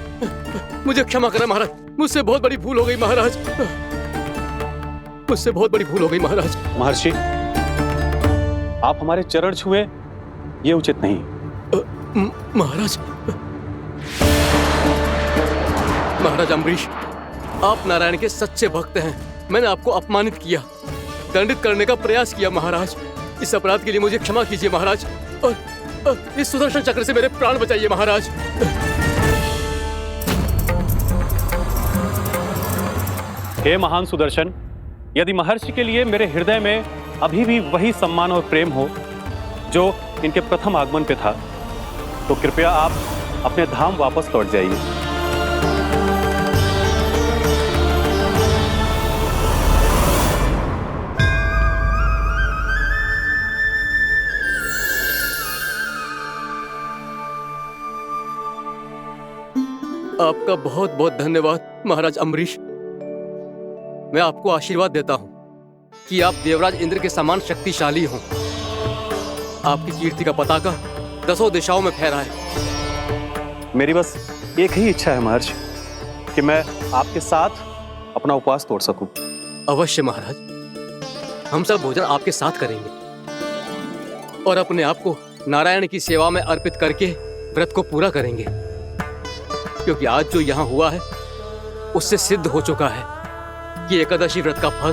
मुझे क्षमा करें महाराज। मुझसे बहुत बड़ी भूल हो गई महाराज, मुझसे बहुत बड़ी भूल हो गई महाराज। महर्षि, आप हमारे चरण छुए ये उचित नहीं। महाराज महाराज अम्बरीश, आप नारायण के सच्चे भक्त हैं। मैंने आपको अपमानित किया, दंडित करने का प्रयास किया महाराज। इस अपराध के लिए मुझे क्षमा कीजिए महाराज, और इस सुदर्शन चक्र से मेरे प्राण बचाइए महाराज। हे महान सुदर्शन, यदि महर्षि के लिए मेरे हृदय में अभी भी वही सम्मान और प्रेम हो जो इनके प्रथम आगमन पे था, तो कृपया आप अपने धाम वापस लौट जाइए। आपका बहुत बहुत धन्यवाद महाराज अम्बरीश। मैं आपको आशीर्वाद देता हूं कि आप देवराज इंद्र के समान शक्तिशाली हों। आपकी कीर्ति का पताका 10 दिशाओं में फहराए। मेरी बस एक ही इच्छा है महर्षि, कि मैं आपके साथ अपना उपवास तोड़ सकूं। अवश्य महाराज, हम सब भोजन आपके साथ करेंगे और अपने आप को नारायण की सेवा में अर्पित करके व्रत को पूरा करेंगे, क्योंकि आज जो यहाँ हुआ है उससे सिद्ध हो चुका है कि एकादशी व्रत का फल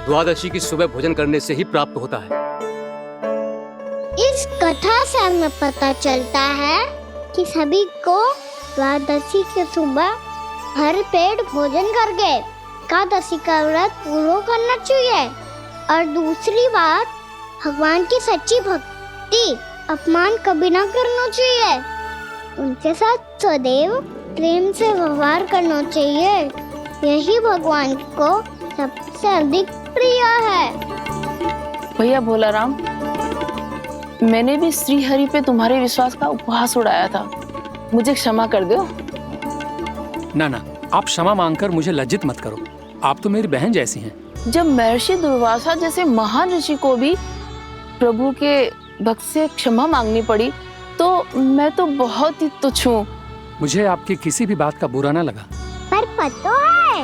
द्वादशी की सुबह भोजन करने से ही प्राप्त होता है। इस कथा से हमें पता चलता है कि सभी को द्वादशी की सुबह भर पेट भोजन करके एकादशी का व्रत पूरा करना चाहिए। और दूसरी बात, भगवान की सच्ची भक्ति अपमान कभी ना करना चाहिए। उनके साथ सदैव प्रेम से व्यवहार करना चाहिए। यही भगवान को सबसे अधिक प्रिय है। भैया भोला राम, मैंने भी श्री हरि पे तुम्हारे विश्वास का उपहास उड़ाया था, मुझे क्षमा कर दो। ना ना, आप क्षमा मांगकर मुझे लज्जित मत करो। आप तो मेरी बहन जैसी हैं। जब महर्षि दुर्वासा जैसे महान ऋषि को भी प्रभु के भक्त से क्षमा मांगनी पड़ी, तो मैं तो बहुत ही तुच्छ हूँ। मुझे आपकी किसी भी बात का बुरा ना लगा। पर पता है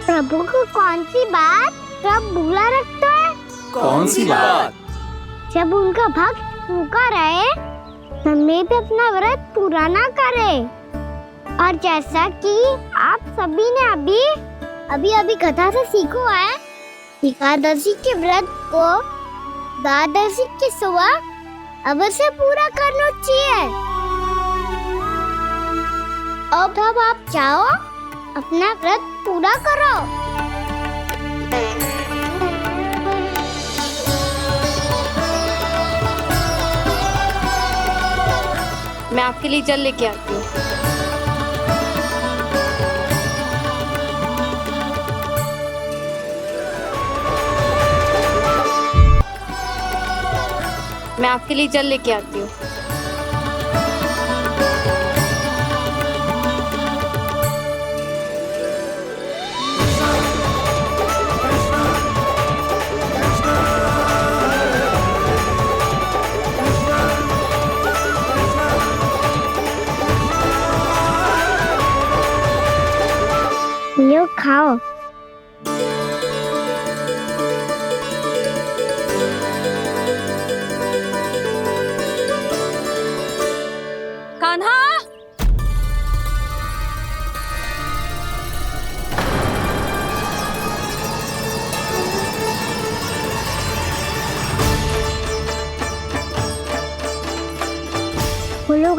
प्रभु को कौन सी बात सब बुरा रखता है? कौन सी बात? जब उनका भक्त भूखा रहे, हमें भी अपना व्रत पूरा ना करे। और जैसा कि आप सभी ने अभी कथा से सीखो है, एकादशी के व्रत को द्वादशी की सुबह अवश्य पूरा करना चाहिए। अब आप जाओ, अपना व्रत पूरा करो। मैं आपके लिए जल लेके आती हूँ। मैं आपके लिए जल लेके आती हूँ।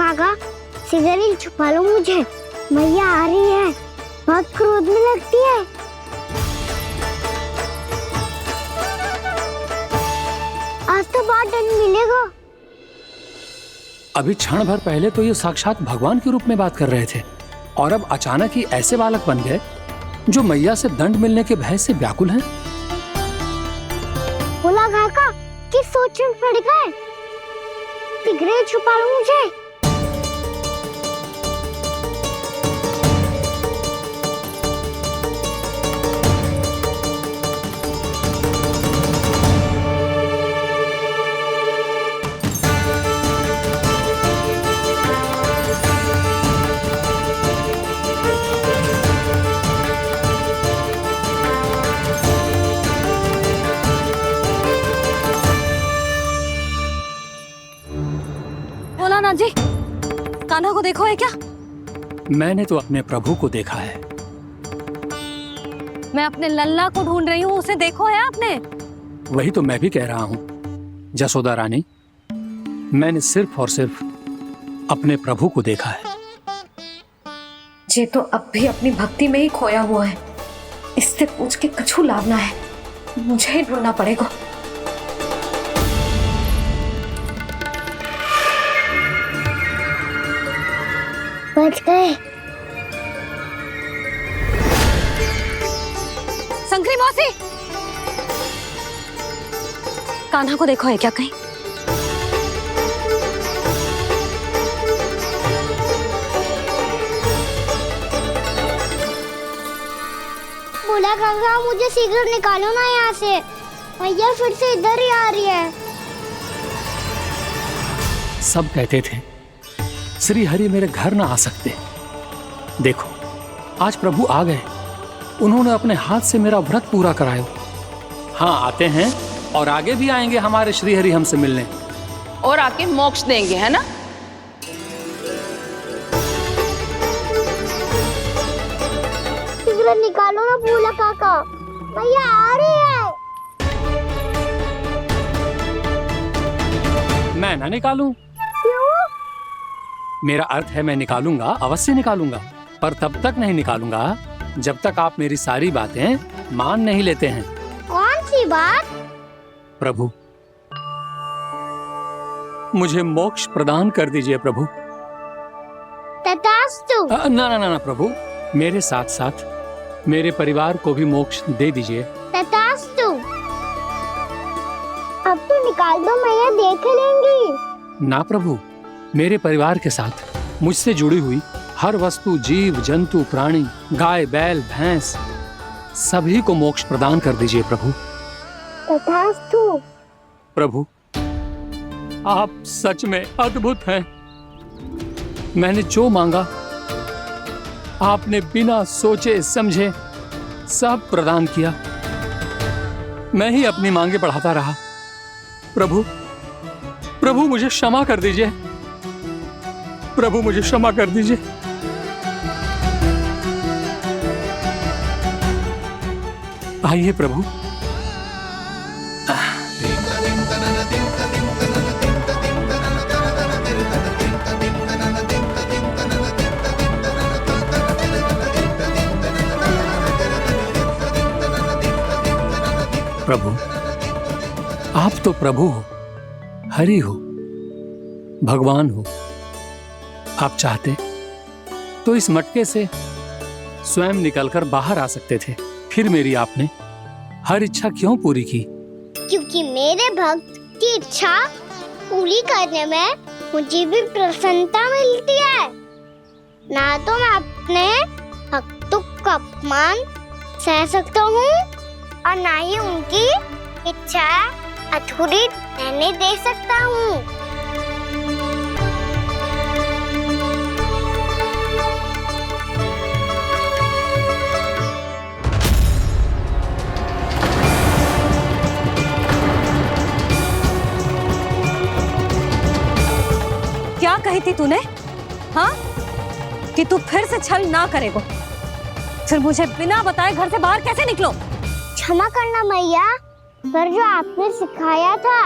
काका, सिगरेट छुपा लो मुझे, मैया आ रही है, बहुत क्रोध में लगती है। आज तो बहुत दंड मिलेगा। अभी क्षण भर पहले तो ये साक्षात भगवान के रूप में बात कर रहे थे और अब अचानक ही ऐसे बालक बन गए जो मैया से दंड मिलने के भय से व्याकुल हैं। बोला काका, किस सोच में पड़ गए? सिगरेट छुपा लो मुझे। भोलानाथ जी, कान्हा को देखो है क्या? मैंने तो अपने प्रभु को देखा है। मैं अपने लल्ला को ढूंढ रही हूँ, उसे देखो है आपने? वही तो मैं भी कह रहा हूँ जसोदा रानी, मैंने सिर्फ और सिर्फ अपने प्रभु को देखा है। ये तो अब भी अपनी भक्ति में ही खोया हुआ है, इससे पूछ के कछु लाभ ना है, मुझे ही ढूंढना पड़ेगा। बच गए। शंकरी मौसी, कान्हा को देखो है क्या कहीं? बोला काका, मुझे सिगरेट निकालो ना यहाँ से, भैया फिर से इधर ही आ रही है। सब कहते थे श्री हरि मेरे घर ना आ सकते। देखो आज प्रभु आ गए, उन्होंने अपने हाथ से मेरा व्रत पूरा कराया। हाँ आते हैं और आगे भी आएंगे हमारे श्री हरि हमसे मिलने और आके मोक्ष देंगे, है ना? सिगरेट निकालो ना बोला काका, भैया आ रही है। मैं ना निकालूं? मेरा अर्थ है मैं निकालूंगा, अवश्य निकालूंगा, पर तब तक नहीं निकालूंगा जब तक आप मेरी सारी बातें मान नहीं लेते हैं। कौन सी बात? प्रभु, मुझे मोक्ष प्रदान कर दीजिए प्रभु। तथास्तु। ना ना ना प्रभु, मेरे साथ साथ मेरे परिवार को भी मोक्ष दे दीजिए। तथास्तु। अब तो निकाल दो, मैया देख लेंगी। ना प्रभु, मेरे परिवार के साथ मुझसे जुड़ी हुई हर वस्तु, जीव जंतु, प्राणी, गाय बैल भैंस, सभी को मोक्ष प्रदान कर दीजिए प्रभु। तथास्तु। प्रभु, आप सच में अद्भुत हैं। मैंने जो मांगा आपने बिना सोचे समझे सब प्रदान किया। मैं ही अपनी मांगे बढ़ाता रहा। प्रभु, प्रभु मुझे क्षमा कर दीजिए। प्रभु मुझे क्षमा कर दीजिए। आइए प्रभु। प्रभु, आप तो प्रभु हो, हरि हो, भगवान हो। आप चाहते तो इस मटके से स्वयं निकलकर बाहर आ सकते थे, फिर मेरी आपने हर इच्छा क्यों पूरी की? क्योंकि मेरे भक्त की इच्छा पूरी करने में मुझे भी प्रसन्नता मिलती है। ना तो मैं अपने भक्तों का अपमान सह सकता हूँ और ना ही उनकी इच्छा अधूरी रहने दे सकता हूँ। क्या कही थी तूने? हाँ, कि तू फिर से छल ना करेगा। फिर मुझे बिना बताए घर से बाहर कैसे निकलो? क्षमा करना मैया, पर जो आपने सिखाया था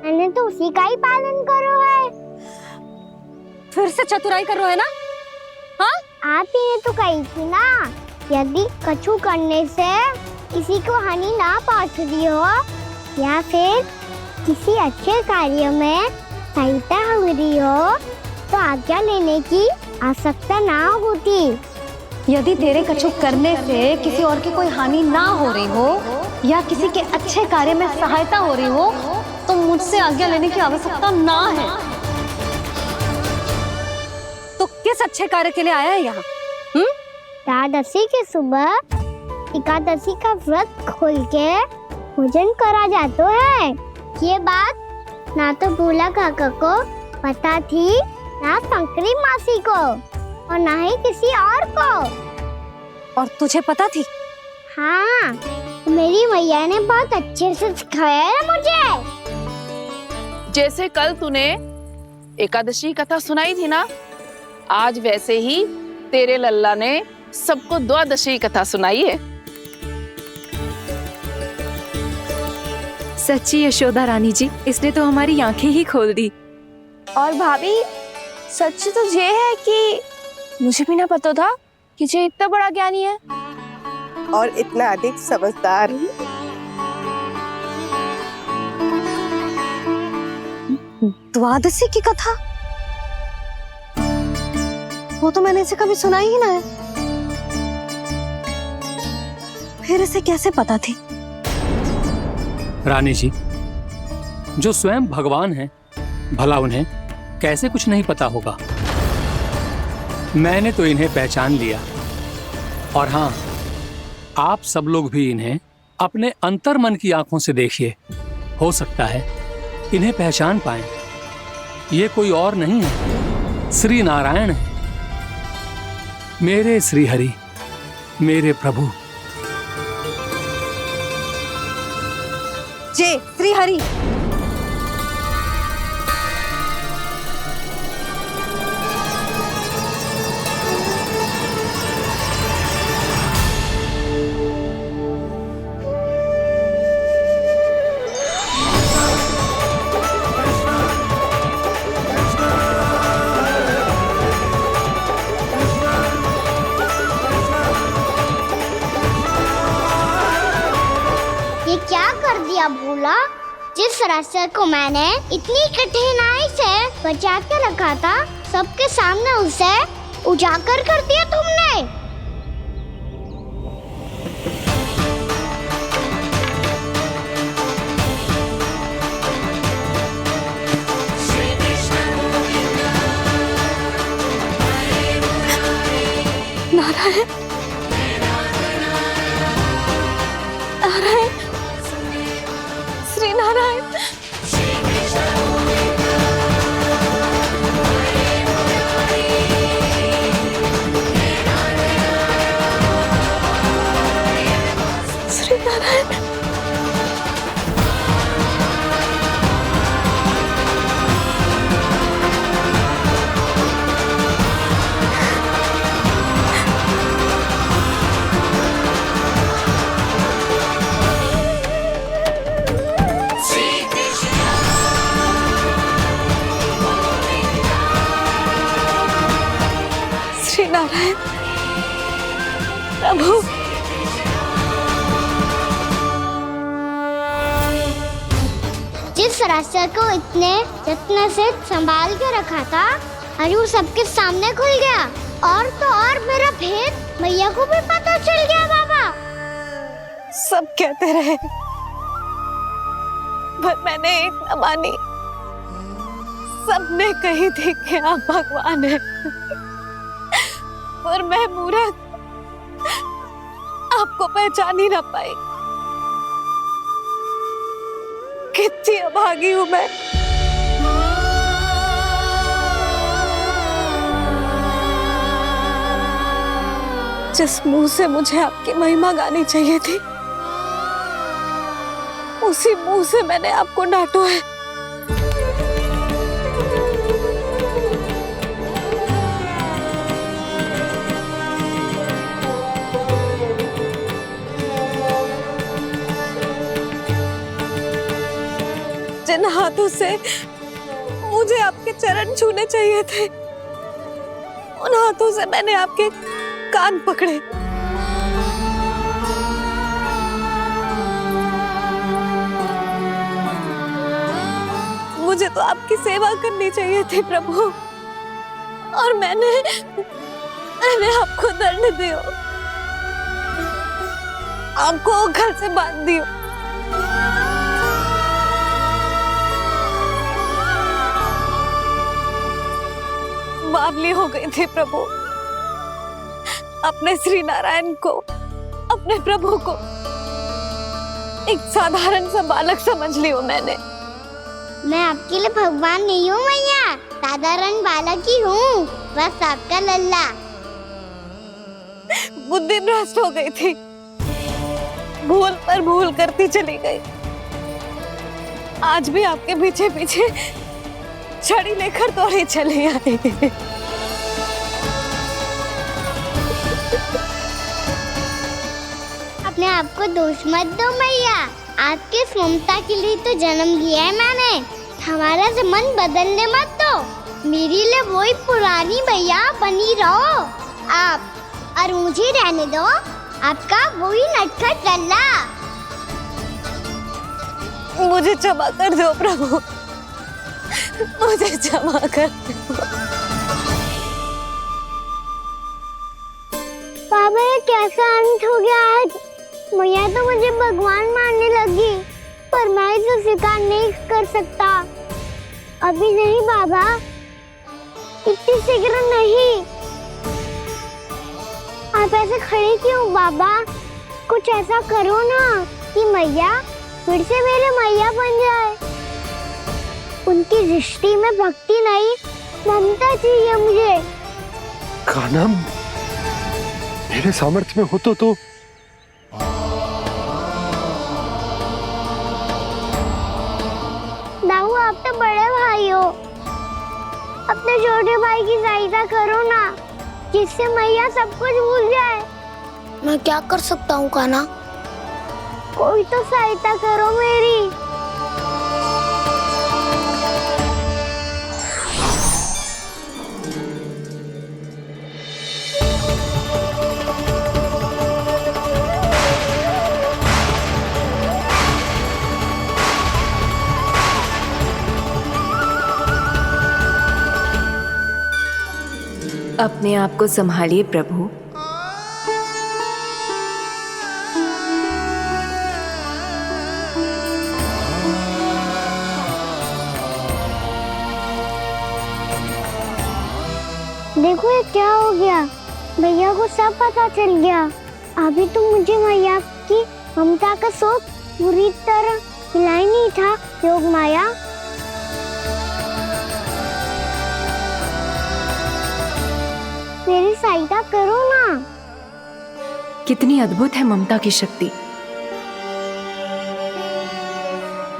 मैंने तो उसी का ही पालन करो है। फिर से चतुराई कर रहे हो ना? हाँ? आप ही ने तो कही थी ना, यदि कछु करने से किसी को हानि ना पहुंचती हो या फिर किसी अच्छे कार्य में सहायता हो रही हो तो आज्ञा लेने की आवश्यकता ना होती। यदि तेरे कछु करने से किसी और की कोई हानि ना हो रही हो या किसी के अच्छे कार्य में सहायता हो रही हो तो मुझसे आज्ञा लेने की आवश्यकता ना है। तो किस अच्छे कार्य के लिए आया है यहाँ? एकादशी के सुबह एकादशी का व्रत खोल के भोजन करा जाता है। ये बात ना तो भोला काका को पता थी, ना शंकरी मासी को और ना ही किसी और को। और तुझे पता थी? हाँ, मेरी मैया ने बहुत अच्छे से सिखाया है मुझे। जैसे कल तूने एकादशी कथा सुनाई थी ना, आज वैसे ही तेरे लल्ला ने सबको द्वादशी कथा सुनाई है। सच्ची यशोदा रानी जी, इसने तो हमारी आंखें ही खोल दी। और भाभी, सच तो ये है कि मुझे भी ना पता था कि ये इतना बड़ा ज्ञानी है और इतना अधिक समझदार। द्वादशी की कथा? वो तो मैंने इसे कभी सुना ही ना है। फिर इसे कैसे पता थी? रानी जी, जो स्वयं भगवान हैं, भला उन्हें कैसे कुछ नहीं पता होगा। मैंने तो इन्हें पहचान लिया। और हाँ, आप सब लोग भी इन्हें अपने अंतर्मन की आंखों से देखिए, हो सकता है इन्हें पहचान पाएं। ये कोई और नहीं है, श्री नारायण है, मेरे श्री हरि, मेरे प्रभु। जय श्री हरि। ये क्या कर दिया भोला? जिस रास्ते को मैंने इतनी कठिनाई से बचा के रखा था, सबके सामने उसे उजागर कर दिया तुमने। नारायण, नारायण, श्री नारायण। श्री नारायण। श्री नारायण प्रभु। जिस रास्ते को इतने जत्न से संभाल के रखा था, आज वो सबके सामने खुल गया। और तो और मेरा भेद मैया को भी पता चल गया। बाबा सब कहते रहे पर मैंने एक न मानी। सबने कही थी कि आप भगवान हैं, पर मैं मूर्ख आपको पहचान ही ना पाई। कितनी अभागी हूं मैं। जिस मुंह से मुझे आपकी महिमा गानी चाहिए थी, उसी मुंह से मैंने आपको डांटा है। जिन हाथों से मुझे आपके चरण छूने चाहिए थे, उन हाथों से मैंने आपके कान पकड़े। मुझे तो आपकी सेवा करनी चाहिए थी प्रभु, और मैंने आपको दंड दियो, आपको घर से बांध दियो। बावली हो गई थी प्रभु। अपने श्री नारायण को, अपने प्रभु को एक साधारण सा बालक समझ लियो मैंने। मैं आपके लिए भगवान नहीं हूँ मैया, साधारण बालक ही हूँ, बस आपका लल्ला। बुद्धि भ्रष्ट हो गई थी, भूल पर भूल करती चली गई। आज भी आपके पीछे पीछे छड़ी लेकर दौड़े चले आए। अपने आप को दोष मत दो मैया, आपके ममता के लिए तो जन्म लिया है मैंने। हमारा मन बदलने मत दो, मेरे लिए वही पुरानी भैया बनी रहो आप, और मुझे रहने दो आपका वही नटखट लल्ला। मुझे क्षमा कर दो प्रभु, मुझे क्षमा कर दो। बाबा ये कैसा अंत हो गया आज? मैया तो मुझे भगवान मानने लगी, पर मैं इसे स्वीकार नहीं कर सकता। अभी नहीं बाबा, इतनी शीघ्र नहीं। आप ऐसे खड़े क्यों बाबा? कुछ ऐसा करो ना कि मैया फिर से मेरे मैया बन जाए। उनकी दृष्टि में भक्ति नहीं, ममता चाहिए मुझे। कान्हा, मेरे सामर्थ्य में हो तो दाऊ, आप तो बड़े भाई हो, अपने छोटे भाई की सहायता करो ना, जिससे मैया सब कुछ भूल जाए। मैं क्या कर सकता हूँ कान्हा? कोई तो सहायता करो मेरी। अपने आप को संभालिए प्रभु। देखो ये क्या हो गया, भैया को सब पता चल गया। अभी तो मुझे मैया की ममता का शौक पूरी तरह हिला ही नहीं था। योग माया, मेरी सहायता करो ना। कितनी अद्भुत है ममता की शक्ति।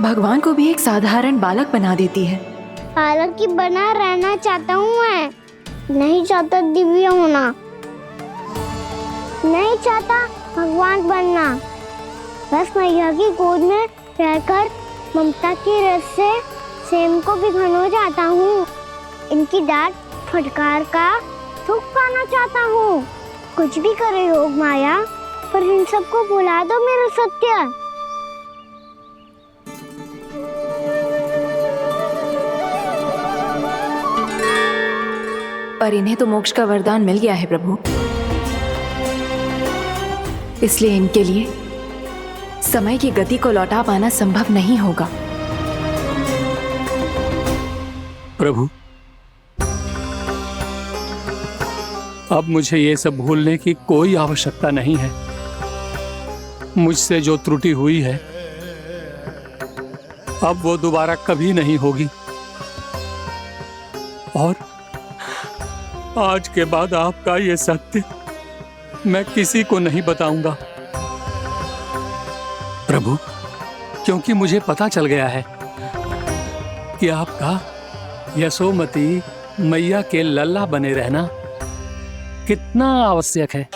भगवान को भी एक साधारण बालक बना देती है। बालक की बना रहना चाहता हूँ मैं, नहीं चाहता दिव्य होना, नहीं चाहता भगवान बनना। बस मैया की गोद में रहकर ममता की रस से सेम को भिगोना चाहता हूँ। इनकी डांट फटकार का सुख पाना चाहता हूँ। कुछ भी करे योग माया, पर इन सबको भुला दो मेरा सत्य। पर इन्हें तो मोक्ष का वरदान मिल गया है प्रभु, इसलिए इनके लिए समय की गति को लौटा पाना संभव नहीं होगा। प्रभु, अब मुझे ये सब भूलने की कोई आवश्यकता नहीं है। मुझसे जो त्रुटि हुई है अब वो दोबारा कभी नहीं होगी, और आज के बाद आपका ये सत्य मैं किसी को नहीं बताऊंगा प्रभु, क्योंकि मुझे पता चल गया है कि आपका यशोमती मैया के लल्ला बने रहना कितना आवश्यक है।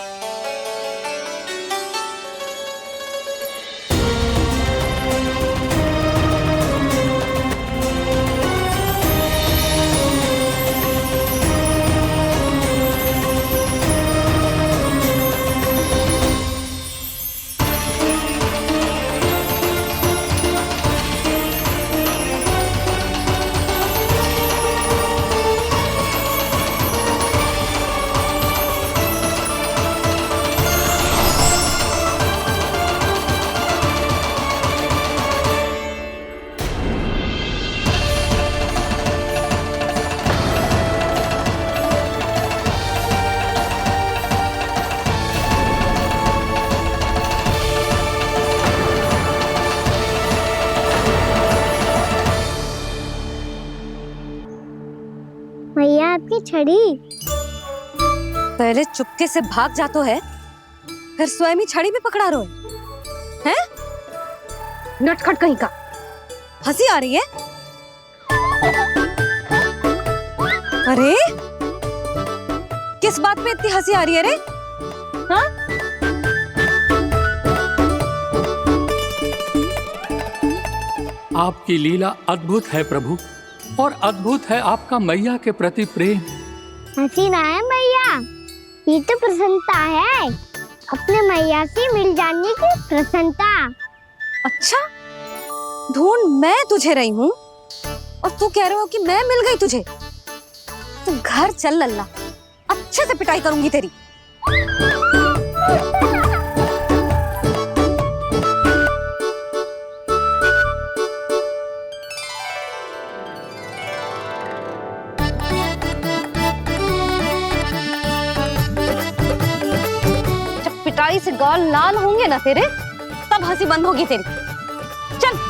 आपकी छड़ी। पहले चुपके से भाग जा तो है, फिर स्वयं ही छड़ी भी पकड़ा रहे हैं? नटखट कहीं का। हंसी आ रही है? अरे किस बात पे इतनी हंसी आ रही है रे? हाँ? आपकी लीला अद्भुत है प्रभु, और अद्भुत है आपका मैया के प्रति प्रेम। हंसी ना है मैया, ये तो प्रसन्नता है, अपने मैया से मिल जाने की प्रसन्नता। अच्छा, ढूंढ मैं तुझे रही हूँ और तू कह रहे हो कि मैं मिल गई तुझे? तू घर चल लल्ला, अच्छे से पिटाई करूंगी तेरी। जब पिटाई से गाल लाल होंगे ना तेरे, तब हंसी बंद होगी तेरी। चल।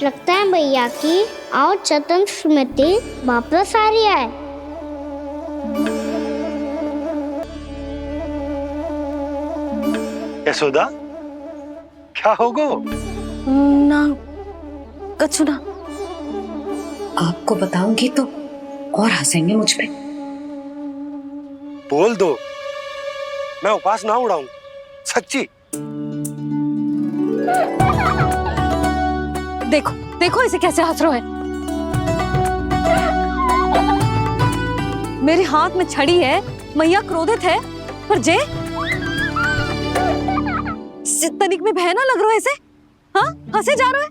लगता है भैया की और चतन स्मृति वापस आ रही है। यशोदा, क्या होगो? ना कछु ना। आपको बताऊंगी तो और हंसेंगे मुझ पे। बोल दो, मैं उपास ना उड़ाऊं, सच्ची। देखो देखो इसे कैसे हंस रहे हैं। मेरे हाथ में छड़ी है, मैया क्रोधित है, पर जे तनिक में भय ना लग रहा है इसे? हाँ, हंसे जा रहे हैं।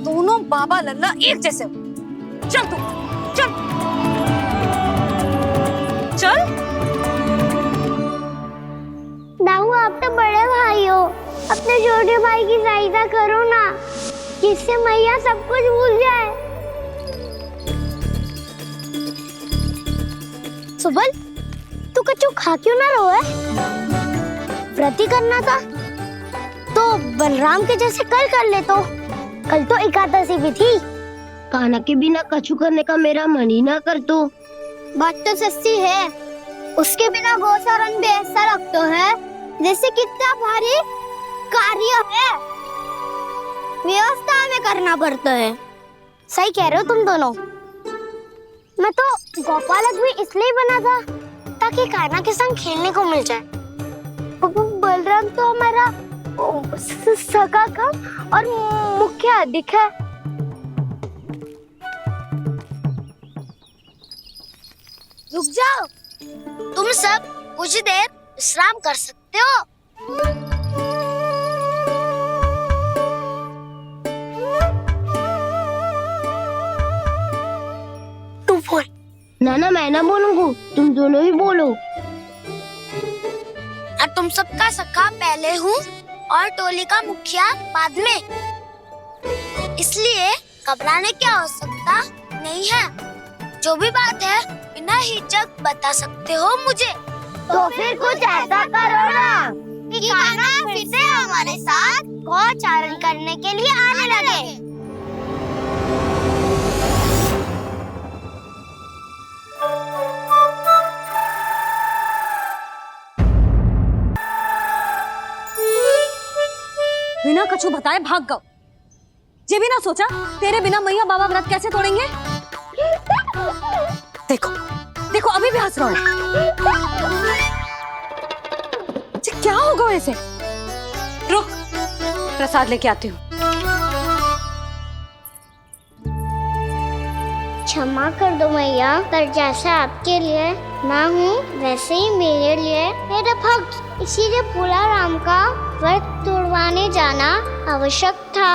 दोनों बाबा लल्ला एक जैसे हो। चल तू, चल चल। दाऊ, आप तो बड़े भाई हो, अपने छोटे भाई की सहायता करो ना, जिससे मैया सब कुछ भूल जाए। सुबल, तू कच्चू खा क्यों ना रहो है? व्रत ही करना था तो बलराम के जैसे कल कर ले। तो कल तो एकादशी भी थी। खाना के बिना कछु करने का मेरा मन ही ना कर। तो बात तो सच्ची है, उसके बिना गोचारण भी ऐसा लगता है जैसे कितना भारी कार्य है, व्यवस्था में करना पड़ता है। सही कह रहे हो तुम दोनों। मैं तो गोपालक भी इसलिए बना था ताकि कान्हा के संग खेलने को मिल जाए। बलराम तो हमारा सगा काम और मुख्य अधिक है। रुक जाओ, तुम सब कुछ देर विश्राम कर सकते हो। तू बोल। ना मैं ना बोलूंगा, तुम दोनों ही बोलो। और तुम सबका सखा पहले हूँ और टोली का मुखिया बाद में, इसलिए घबराने की आवश्यकता नहीं है। जो भी बात है बिना हिचक बता सकते हो मुझे। तो फिर कुछ ऐसा करो ना कि कान्हा फिर से हमारे साथ गोचारण करने के लिए आने लगे। बिना कछु बताए भाग गओ। ये भी ना सोचा तेरे बिना मैया बाबा व्रत कैसे तोड़ेंगे? देखो देखो अभी भी हंस रहा है। क्या होगा ऐसे? रुक, प्रसाद लेके आती हूँ। क्षमा कर दो मैया, पर जैसा आपके लिए मैं हूँ वैसे ही मेरे लिए मेरा भक्त, इसीलिए भोला राम का व्रत तोड़वाने जाना आवश्यक था।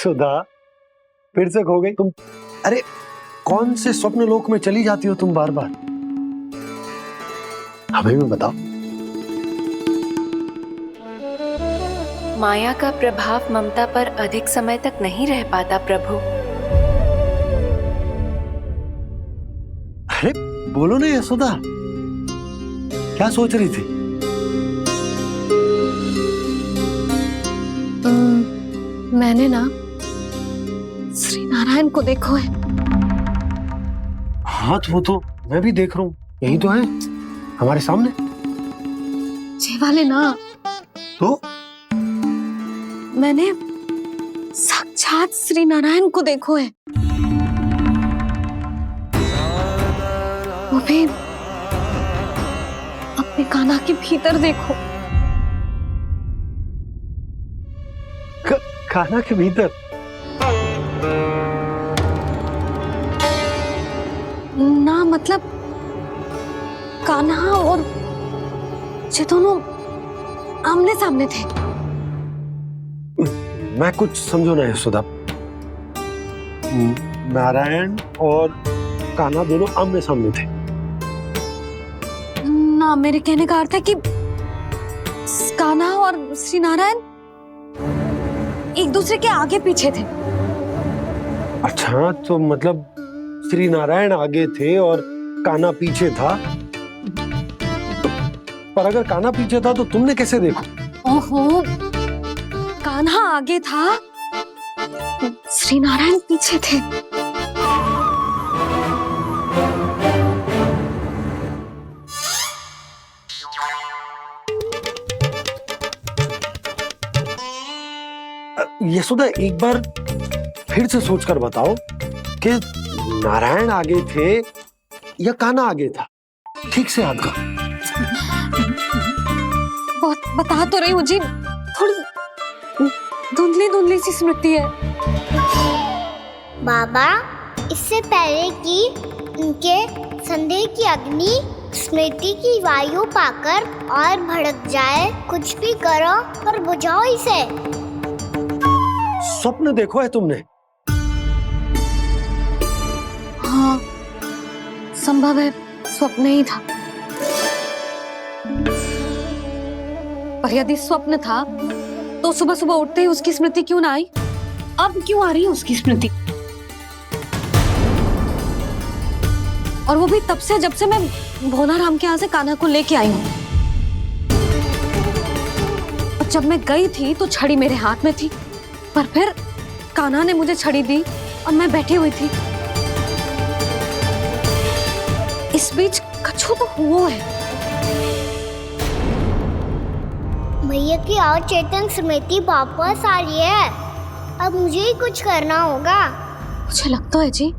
यशोदा, फिर से खो गई तुम। अरे कौन से स्वप्न लोक में चली जाती हो तुम बार बार? हमें भी बताओ। माया का प्रभाव ममता पर अधिक समय तक नहीं रह पाता प्रभु। अरे बोलो ना यशोदा, क्या सोच रही थी? मैंने ना श्री नारायण को देखो है। हाँ वो तो मैं भी देख रहा हूँ, यही तो है हमारे सामने। ये वाले ना, तो मैंने साक्षात श्री नारायण को देखो है, वो भी अपने कान्हा के भीतर देखो। कान्हा के भीतर? ना मतलब कान्हा और ये दोनों आमने सामने थे। मैं कुछ समझो ना यशोदा। नारायण और कान्हा दोनों आमने सामने थे? ना, मेरे कहने का अर्थ है कि कान्हा और श्री नारायण एक दूसरे के आगे पीछे थे। अच्छा, तो मतलब श्री नारायण आगे थे और कान्हा पीछे था। पर अगर कान्हा पीछे था तो तुमने कैसे देखा? ओहो, कान्हा आगे था, श्री नारायण पीछे थे। यशोदा, एक बार फिर से सोचकर बताओ कि नारायण आगे थे या कान्हा आगे था? ठीक से याद करो। बहुत बता तो रही हूँ जी, थोड़ी धुंधली धुंधली सी स्मृति है। बाबा, इससे पहले कि उनके संदेह की अग्नि स्मृति की वायु पाकर और भड़क जाए, कुछ भी करो पर बुझाओ इसे। स्वप्न देखो है तुमने? हाँ, संभव है स्वप्न ही था। पर यदि स्वप्न था तो सुबह सुबह उठते ही उसकी स्मृति क्यों ना आई? अब क्यों आ रही है उसकी स्मृति? और वो भी तब से जब से मैं भोनाराम के यहाँ से कान्हा को लेके आई हूँ। और जब मैं गई थी तो छड़ी मेरे हाथ में थी, पर फिर कान्हा ने मुझे छड़ी दी और मैं बैठी हुई थी। इस बीच कछु तो हुआ है। भैया की और चेतन स्मृति वापस आ रही है। अब मुझे ही कुछ करना होगा। मुझे लगता है जी,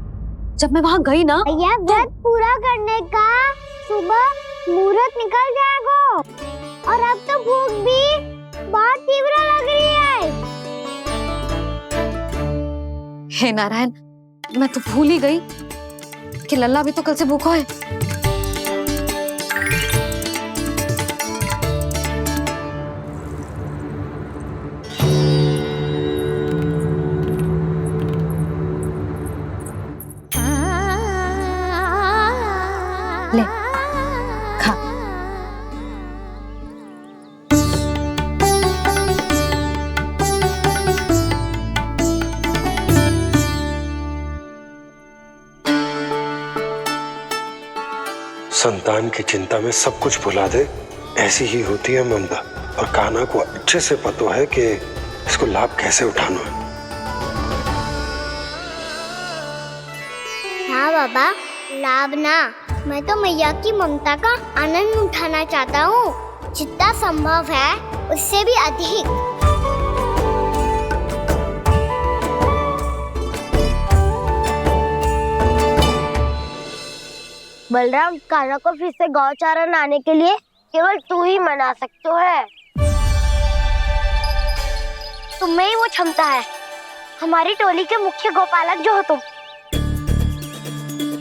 जब मैं वहाँ गई ना, भैया व्रत पूरा करने का सुबह मुहूर्त निकल जाएगा और अब तो भूख भी बहुत तीव्र लग रही है। हे नारायण, मैं तो भूल ही गई कि लल्ला भी तो कल से भूखा है। ले, खा। संतान की चिंता में सब कुछ भुला दे, ऐसी ही होती है ममता। और कान्हा को अच्छे से पता है कि इसको लाभ कैसे उठाना है। हाँ बाबा, लाभ ना, मैं तो मैया की ममता का आनंद उठाना चाहता हूँ, जितना संभव है उससे भी अधिक। बलराम, कान्हा को फिर से गौचारण आने के लिए केवल तू ही मना सकते है। तुम्हें ही वो क्षमता है, हमारी टोली के मुख्य गोपालक जो हो तुम।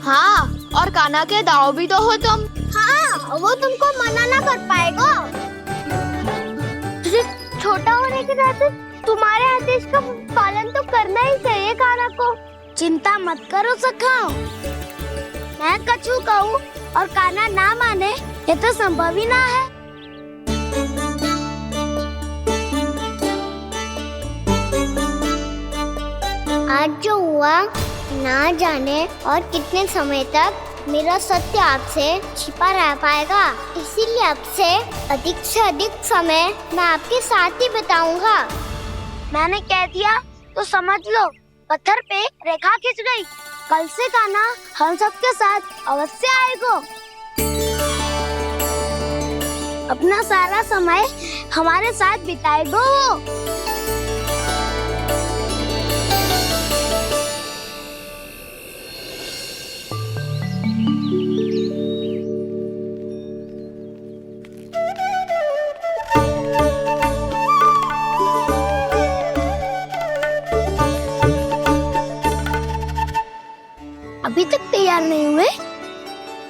हाँ, और कान्हा के दाव भी तो हो तुम। हाँ, वो तुमको मना ना कर पाएगा। तुझे छोटा होने के नाते तुम्हारे आदेश का पालन तो करना ही चाहिए कान्हा को। चिंता मत करो सखा, मैं कछु कहूँ और कान्हा ना माने ये तो संभव ही ना है। आज जो हुआ ना जाने और कितने समय तक मेरा सत्य आपसे छिपा रह पाएगा, इसीलिए अब से अधिक समय मैं आपके साथ ही बिताऊंगा। मैंने कह दिया तो समझ लो, पत्थर पे रेखा खींच गई। कल से कान्हा हम सबके साथ अवश्य आएगा। अपना सारा समय हमारे साथ बिताएगा वो। अभी तक तैयार नहीं हुए?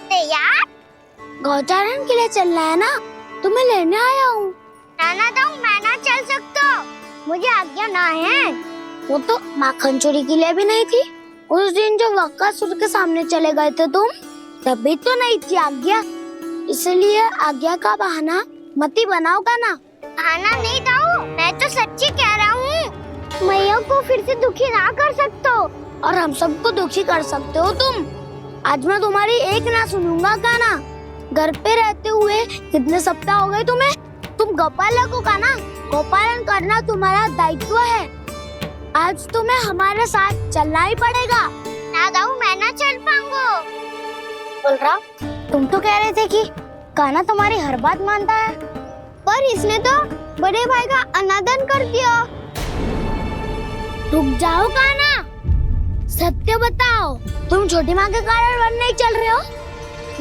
तैयार? गौचारण के लिए चलना है ना, तुम्हें लेने आया हूँ। नाना दाऊ, मैं ना चल सकता, मुझे आज्ञा ना है। वो तो माखन चोरी के लिए भी नहीं थी। उस दिन जो वक्कासुर के सामने चले गए थे तुम, तभी तो नहीं थी आज्ञा। इसलिए आज्ञा का बहाना मत ही बनाओगा ना। बहाना नहीं दाऊ, मैं तो सच्ची कह रहा हूँ। मैया को फिर से दुखी ना कर सकते हो और हम सबको दुखी कर सकते हो तुम। आज मैं तुम्हारी एक ना सुनूंगा कान्हा। घर पे रहते हुए कितने सप्ताह हो गए तुम्हें? तुम गोपालक हो कान्हा, गोपालन करना तुम्हारा दायित्व है। आज तुम्हें हमारे साथ चलना ही पड़ेगा। ना दाऊ, मैं ना चल पाऊंगा। बलराम, तुम तो कह रहे थे कि कान्हा तुम्हारी हर बात मानता है, पर इसने तो बड़े भाई का अनादर कर दिया। रुक जाओ कान्हा, सत्य बताओ, तुम छोटी माँ के कारण वन नहीं चल रहे हो?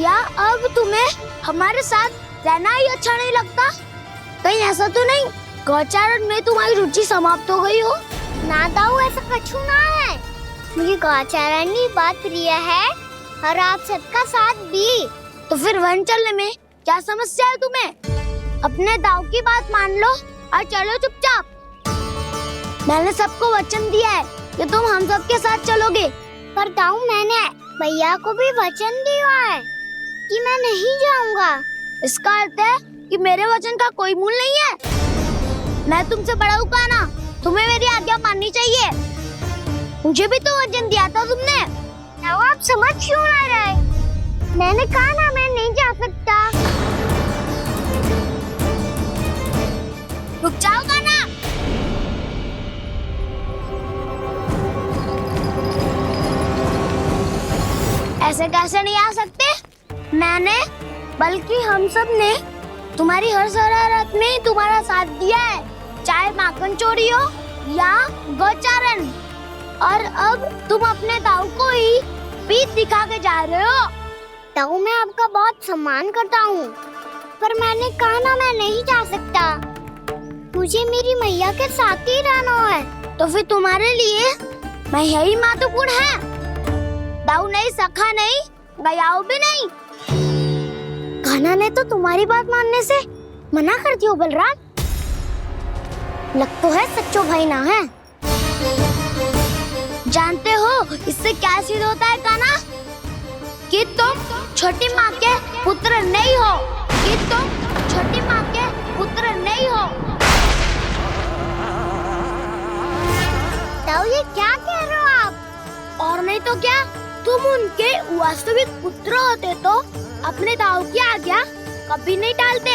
या अब तुम्हें हमारे साथ रहना ही अच्छा नहीं लगता? कहीं ऐसा तो नहीं गौचारण में तुम्हारी रुचि समाप्त हो गई हो? ना दाऊ, ऐसा कछु ना है। मुझे गौचारण की बात प्रिय है और आप सबका साथ भी। तो फिर वन चलने में क्या समस्या है तुम्हें? अपने दाऊ की बात मान लो और चलो चुपचाप। मैंने सबको वचन दिया है कि तुम हम सबके साथ चलोगे। पर दाऊ, मैंने भैया को भी वचन दिया है कि मैं नहीं जाऊंगा। इसका अर्थ है कि मेरे वचन का कोई मूल नहीं है। मैं तुमसे बड़ा हूँ कान्हा, तुम्हें मेरी आज्ञा माननी चाहिए। मुझे भी तो वचन दिया था तुमने। दाऊ, आप समझ क्यों ना रहे? मैंने कहा ना, मैं नहीं जा सकता। रुक जाओ कान्हा। ऐसे कैसे नहीं आ सकते? मैंने बल्कि हम सब ने तुम्हारी हर शरारत में तुम्हारा साथ दिया है, चाहे माखन चोरी हो या गौचारण। और अब तुम अपने दाऊ को ही पीठ दिखा के जा रहे हो। दाऊ, मैं आपका बहुत सम्मान करता हूँ, पर मैंने कहा ना, मैं नहीं जा सकता। मुझे मेरी मैया के साथ ही रहना है। तो फिर तुम्हारे लिए मैं यही महत्वपूर्ण है। दाऊ नहीं, सखा नहीं, गयाऊ भी नहीं। कान्हा ने तो तुम्हारी बात मानने से मना कर दिया बलराम। लग तो है सच्चो भाई ना है। जानते हो इससे क्या सिद्ध होता है कान्हा? कि तुम छोटी माँ के पुत्र नहीं हो, कि तुम छोटी माँ के पुत्र नहीं हो। दाऊ, ये क्या कह रहे हो आप? और नहीं तो क्या, तुम उनके वास्तविक पुत्र होते तो अपने दाऊ की आज्ञा कभी नहीं टालते।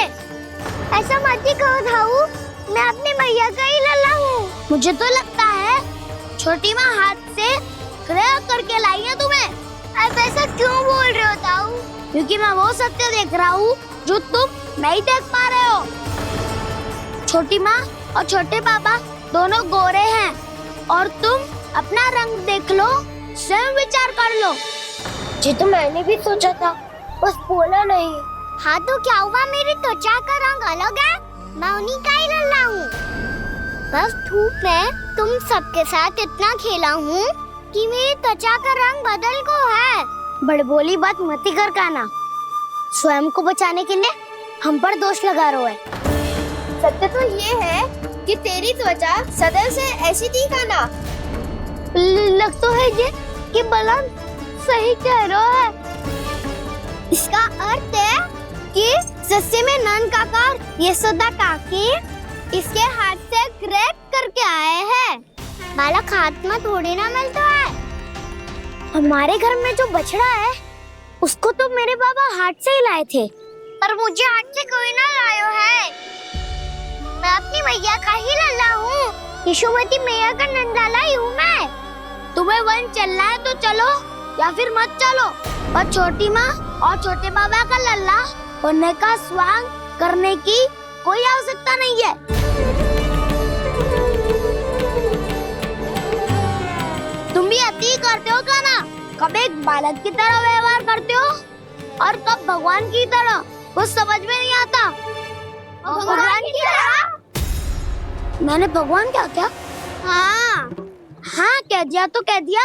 ऐसा मत ही कहो दाऊ, मैं अपनी मैया का ही लल्ला हूँ। मुझे तो लगता है छोटी माँ हाथ से ग्रह करके लाई है तुम्हें। अब ऐसा क्यों बोल रहे हो दाऊ? क्योंकि मैं वो सत्य देख रहा हूँ जो तुम नहीं देख पा रहे हो। छोटी माँ और छोटे पापा दोनों गोरे हैं और तुम अपना रंग देख लो, स्वयं विचार कर लो। जी तो मैंने भी सोचा था, बस बोला नहीं। हाँ तो क्या हुआ, मेरी त्वचा का रंग अलग है, मैं उन्हीं का ही लल्ला हूँ। बस धूप में तुम सबके साथ इतना खेला हूँ कि मेरी त्वचा का रंग बदल को है। बड़बोली बात मत ही कर कान्हा, स्वयं को बचाने के लिए हम पर दोष लगा रहे हो। सत्य तो ये है कि तेरी त्वचा सदैव से ऐसी थी खाना। लग तो है ये कि बलराम सही कह रहा है। इसका अर्थ है कि सस्ते में नन काका यशोदा काकी इसके हाथ से ग्रेप करके आए हैं। बालक हाथ में थोड़ी ना मिलता है। हमारे घर में जो बछड़ा है उसको तो मेरे बाबा हाथ से ही लाए थे, पर मुझे हाथ से कोई ना लायो है। मैं अपनी मैया का ही लल्ला हूँ, यशोमती मैया का नंदाला ही हूँ मैं। तुम्हें वन चलना है तो चलो या फिर मत चलो, और छोटी माँ और छोटे बाबा का लल्ला बनने का स्वांग करने की कोई आवश्यकता नहीं है। तुम भी अति करते हो क्या ना? कब एक बालक की तरह व्यवहार करते हो और कब भगवान की तरह, कुछ समझ में नहीं आता। भगवान की तरह? मैंने भगवान क्या क्या? हाँ हाँ कह दिया तो कह दिया।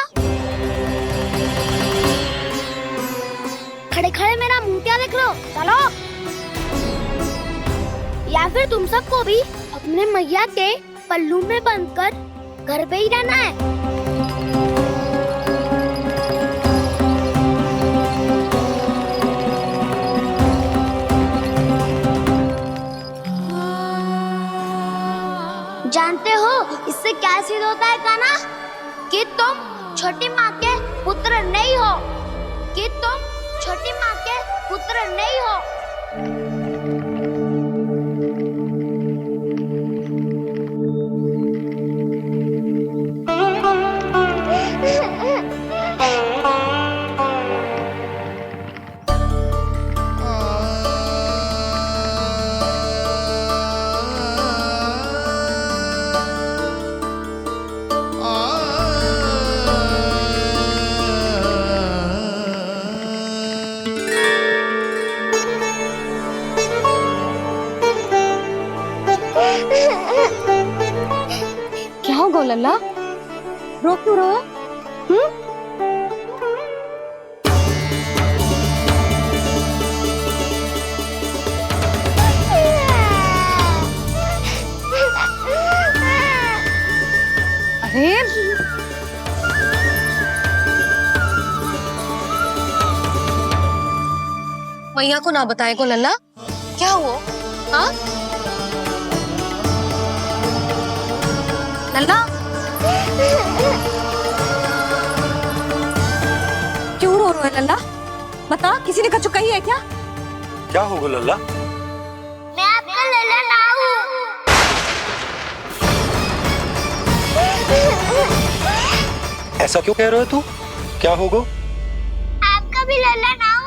खड़े खड़े मेरा मुंह क्या देख लो, चलो। या फिर तुम सबको भी अपने मैया के पल्लू में बंधकर घर पे ही रहना है। जानते हो इससे क्या सिद्ध होता है काना? कि तुम छोटी माँ के पुत्र नहीं हो, कि तुम छोटी माँ के पुत्र नहीं हो। क्या हो लल्ला, रो क्यों रहो? अरे मैया को ना बताए को लल्ला, क्या हुआ? हाँ लल्ला, क्यों रो रहे हो लल्ला? बता, किसी ने कछु कही है क्या? क्या होगा लल्ला? मैं आपका लल्ला ना हूँ। ऐसा क्यों कह रहे हो तू? क्या होगा? आपका भी लल्ला ना